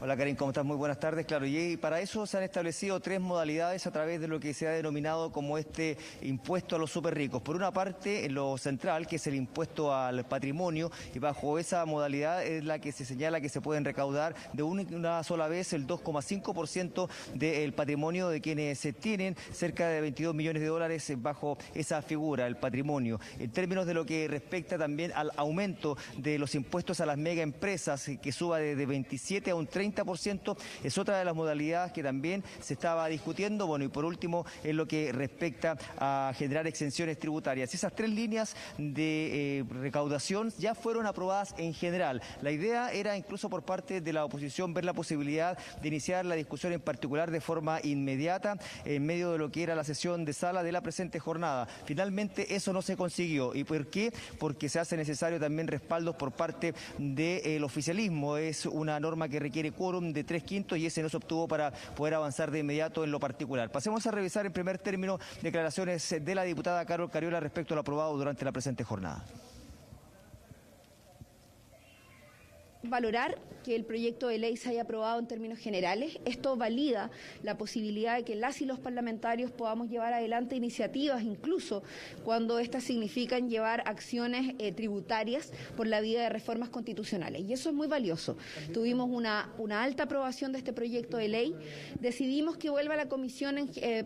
Hola Karin, ¿cómo estás? Muy buenas tardes. Claro, y para eso se han establecido tres modalidades a través de lo que se ha denominado como este impuesto a los súper ricos. Por una parte, lo central, que es el impuesto al patrimonio, y bajo esa modalidad es la que se señala que se pueden recaudar de una sola vez el 2,5% del patrimonio de quienes tienen cerca de 22 millones de dólares bajo esa figura, el patrimonio. En términos de lo que respecta también al aumento de los impuestos a las megaempresas, que suba de 27 a un 30%, es otra de las modalidades que también se estaba discutiendo. Bueno, y por último, en lo que respecta a generar exenciones tributarias. Esas tres líneas de recaudación ya fueron aprobadas en general. La idea era, incluso por parte de la oposición, ver la posibilidad de iniciar la discusión en particular de forma inmediata en medio de lo que era la sesión de sala de la presente jornada. Finalmente eso no se consiguió. ¿Y por qué? Porque se hace necesario también respaldos por parte del oficialismo. Es una norma que requiere quórum de 3/5 y ese no se obtuvo para poder avanzar de inmediato en lo particular. Pasemos a revisar en primer término declaraciones de la diputada Carol Cariola respecto a lo aprobado durante la presente jornada. Valorar que el proyecto de ley se haya aprobado en términos generales. Esto valida la posibilidad de que las y los parlamentarios podamos llevar adelante iniciativas, incluso cuando estas significan llevar acciones tributarias por la vía de reformas constitucionales. Y eso es muy valioso. Tuvimos una alta aprobación de este proyecto de ley. Decidimos que vuelva a la comisión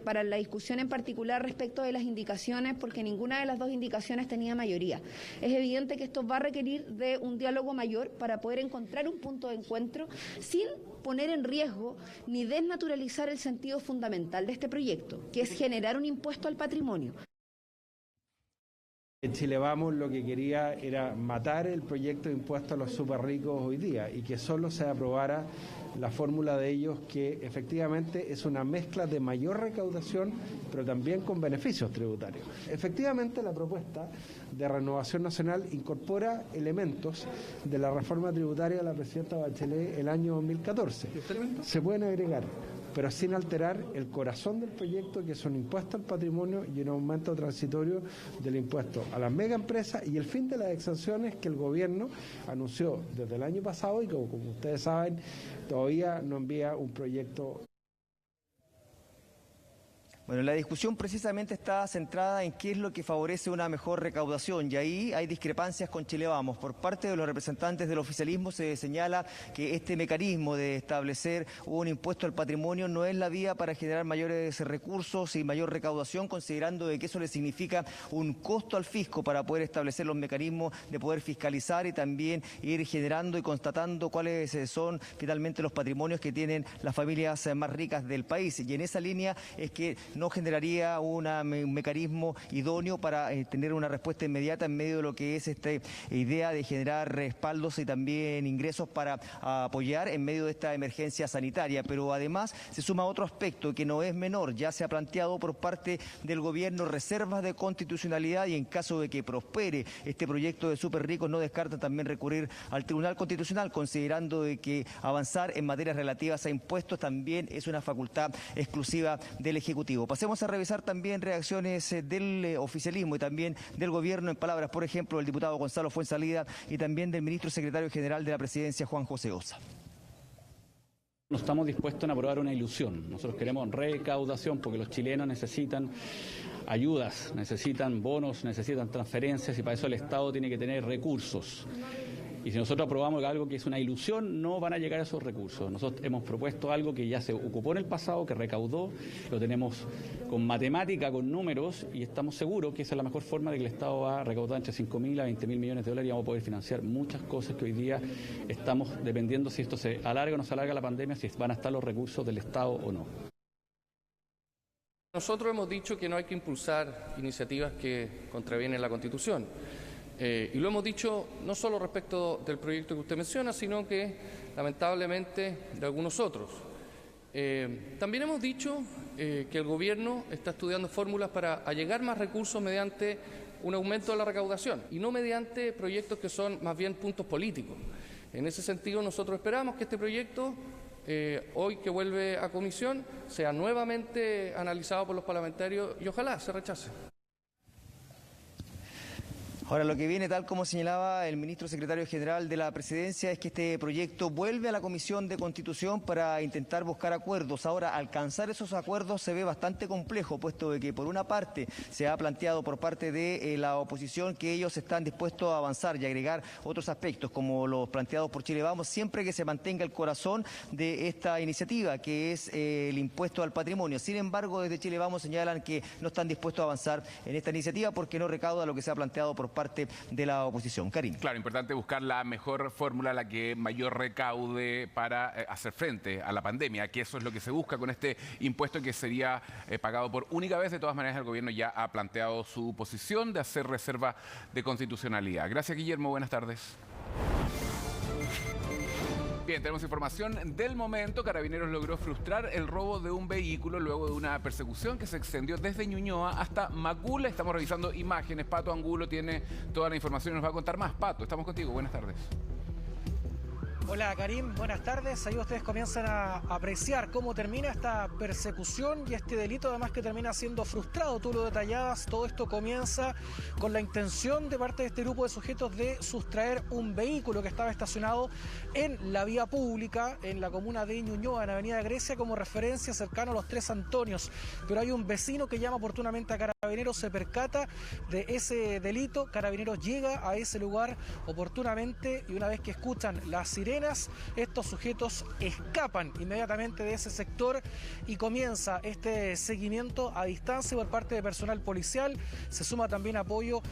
para la discusión en particular respecto de las indicaciones, porque ninguna de las dos indicaciones tenía mayoría. Es evidente que esto va a requerir de un diálogo mayor para poder encontrar un punto de encuentro sin poner en riesgo ni desnaturalizar el sentido fundamental de este proyecto, que es generar un impuesto al patrimonio. Chile Vamos lo que quería era matar el proyecto de impuesto a los súper ricos hoy día y que solo se aprobara la fórmula de ellos, que efectivamente es una mezcla de mayor recaudación pero también con beneficios tributarios. Efectivamente la propuesta de Renovación Nacional incorpora elementos de la reforma tributaria de la presidenta Bachelet el año 2014. Se pueden agregar, pero sin alterar el corazón del proyecto, que es un impuesto al patrimonio y un aumento transitorio del impuesto a las megaempresas y el fin de las exenciones que el gobierno anunció desde el año pasado y como ustedes saben todavía no envía un proyecto. Bueno, la discusión precisamente está centrada en qué es lo que favorece una mejor recaudación y ahí hay discrepancias con Chile Vamos. Por parte de los representantes del oficialismo se señala que este mecanismo de establecer un impuesto al patrimonio no es la vía para generar mayores recursos y mayor recaudación, considerando de que eso le significa un costo al fisco para poder establecer los mecanismos de poder fiscalizar y también ir generando y constatando cuáles son finalmente los patrimonios que tienen las familias más ricas del país. Y en esa línea es que no generaría un mecanismo idóneo para tener una respuesta inmediata en medio de lo que es esta idea de generar respaldos y también ingresos para apoyar en medio de esta emergencia sanitaria. Pero además se suma otro aspecto que no es menor. Ya se ha planteado por parte del gobierno reservas de constitucionalidad y en caso de que prospere este proyecto de súper ricos no descartan también recurrir al Tribunal Constitucional, considerando de que avanzar en materias relativas a impuestos también es una facultad exclusiva del Ejecutivo. Pasemos a revisar también reacciones del oficialismo y también del gobierno en palabras, por ejemplo, del diputado Gonzalo Fuenzalida y también del ministro secretario general de la Presidencia, Juan José Ossa. No estamos dispuestos a aprobar una ilusión. Nosotros queremos recaudación porque los chilenos necesitan ayudas, necesitan bonos, necesitan transferencias y para eso el Estado tiene que tener recursos. Y si nosotros aprobamos algo que es una ilusión, no van a llegar a esos recursos. Nosotros hemos propuesto algo que ya se ocupó en el pasado, que recaudó, lo tenemos con matemática, con números, y estamos seguros que esa es la mejor forma de que el Estado va a recaudar entre 5.000 a 20.000 millones de dólares y vamos a poder financiar muchas cosas que hoy día estamos dependiendo si esto se alarga o no se alarga la pandemia, si van a estar los recursos del Estado o no. Nosotros hemos dicho que no hay que impulsar iniciativas que contravienen la Constitución. Y lo hemos dicho no solo respecto del proyecto que usted menciona, sino que lamentablemente de algunos otros. También hemos dicho que el gobierno está estudiando fórmulas para allegar más recursos mediante un aumento de la recaudación y no mediante proyectos que son más bien puntos políticos. En ese sentido, nosotros esperamos que este proyecto, hoy que vuelve a comisión, sea nuevamente analizado por los parlamentarios y ojalá se rechace. Ahora, lo que viene, tal como señalaba el ministro secretario general de la Presidencia, es que este proyecto vuelve a la Comisión de Constitución para intentar buscar acuerdos. Ahora, alcanzar esos acuerdos se ve bastante complejo, puesto de que por una parte se ha planteado por parte de la oposición que ellos están dispuestos a avanzar y agregar otros aspectos, como los planteados por Chile Vamos, siempre que se mantenga el corazón de esta iniciativa, que es el impuesto al patrimonio. Sin embargo, desde Chile Vamos señalan que no están dispuestos a avanzar en esta iniciativa porque no recauda lo que se ha planteado por parte de la oposición. Karim. Claro, importante buscar la mejor fórmula, la que mayor recaude para hacer frente a la pandemia, que eso es lo que se busca con este impuesto que sería pagado por única vez. De todas maneras, el gobierno ya ha planteado su posición de hacer reserva de constitucionalidad. Gracias, Guillermo. Buenas tardes. Bien, tenemos información del momento. Carabineros logró frustrar el robo de un vehículo luego de una persecución que se extendió desde Ñuñoa hasta Macula. Estamos revisando imágenes. Pato Angulo tiene toda la información y nos va a contar más. Pato, estamos contigo. Buenas tardes. Hola Karim, buenas tardes. Ahí ustedes comienzan a apreciar cómo termina esta persecución y este delito, además que termina siendo frustrado. Tú lo detallabas, todo esto comienza con la intención de parte de este grupo de sujetos de sustraer un vehículo que estaba estacionado en la vía pública en la comuna de Ñuñoa, en Avenida Grecia, como referencia cercano a los Tres Antonios. Pero hay un vecino que llama oportunamente a Carabineros, se percata de ese delito. Carabineros llega a ese lugar oportunamente y una vez que escuchan las sirenas, estos sujetos escapan inmediatamente de ese sector y comienza este seguimiento a distancia por parte de personal policial. Se suma también apoyo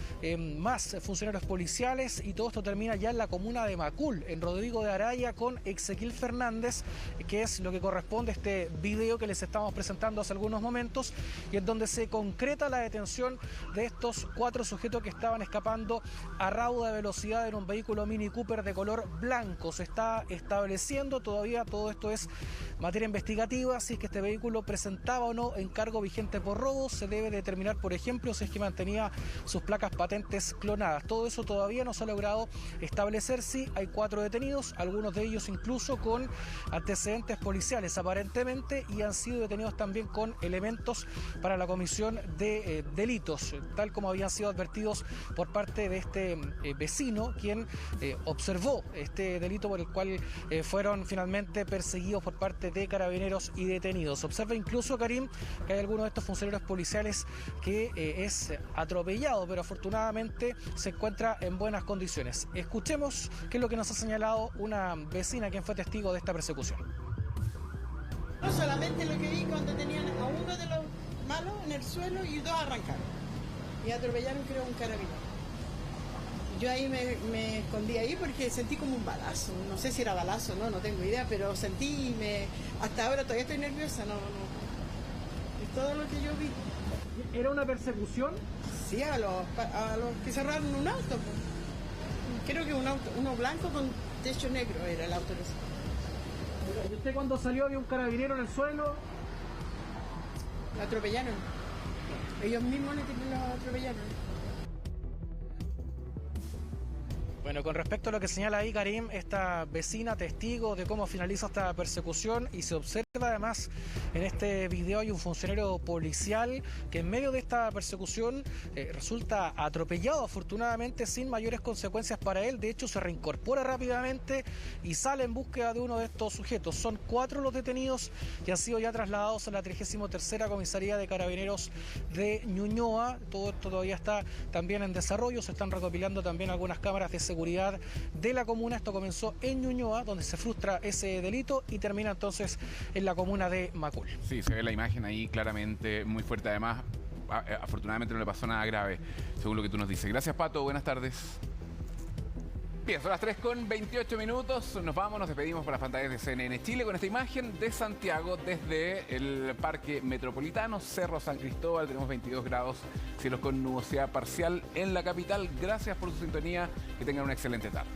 más funcionarios policiales y todo esto termina ya en la comuna de Macul, en Rodrigo de Araya, con Ezequiel Fernández, que es lo que corresponde a este video que les estamos presentando hace algunos momentos y en donde se concreta la detención de estos 4 sujetos que estaban escapando a rauda velocidad en un vehículo Mini Cooper de color blanco. Se está estableciendo todavía, todo esto es materia investigativa, si es que este vehículo presentaba o no encargo vigente por robo. Se debe determinar, por ejemplo, si es que mantenía sus placas patentes clonadas. Todo eso todavía no se ha logrado establecer. Sí, hay 4 detenidos, algunos de ellos incluso con antecedentes policiales aparentemente, y han sido detenidos también con elementos para la comisión de delitos, tal como habían sido advertidos por parte de este vecino, quien observó este delito por el cual fueron finalmente perseguidos por parte de carabineros y detenidos. Observa incluso, Karim, que hay algunos de estos funcionarios policiales que es atropellado, pero afortunadamente se encuentra en buenas condiciones. Escuchemos qué es lo que nos ha señalado una vecina quien fue testigo de esta persecución. No solamente lo que vi cuando tenían a uno de los malos en el suelo y 2 arrancaron y atropellaron, creo, un carabinero. Yo ahí me escondí ahí porque sentí como un balazo, no sé si era balazo, no tengo idea, pero sentí y hasta ahora todavía estoy nerviosa, no. Es todo lo que yo vi. ¿Era una persecución? Sí, a los que cerraron un auto. Creo que uno blanco con techo negro era el auto. ¿Y usted cuando salió había un carabinero en el suelo? Lo atropellaron. Ellos mismos lo atropellaron. Bueno, con respecto a lo que señala ahí, Karim, esta vecina testigo de cómo finaliza esta persecución, y se observa además en este video hay un funcionario policial que en medio de esta persecución resulta atropellado, afortunadamente sin mayores consecuencias para él. De hecho, se reincorpora rápidamente y sale en búsqueda de uno de estos sujetos. Son 4 los detenidos que han sido ya trasladados a la 33ª Comisaría de Carabineros de Ñuñoa. Todo esto todavía está también en desarrollo, se están recopilando también algunas cámaras de seguridad de la comuna. Esto comenzó en Ñuñoa, donde se frustra ese delito, y termina entonces en la comuna de Macul. Sí, se ve la imagen ahí claramente muy fuerte. Además, afortunadamente no le pasó nada grave, según lo que tú nos dices. Gracias, Pato. Buenas tardes. Bien, son las 3:28. Nos vamos, nos despedimos por las pantallas de CNN Chile con esta imagen de Santiago desde el Parque Metropolitano, Cerro San Cristóbal. Tenemos 22 grados, cielos con nubosidad parcial en la capital. Gracias por su sintonía, que tengan una excelente tarde.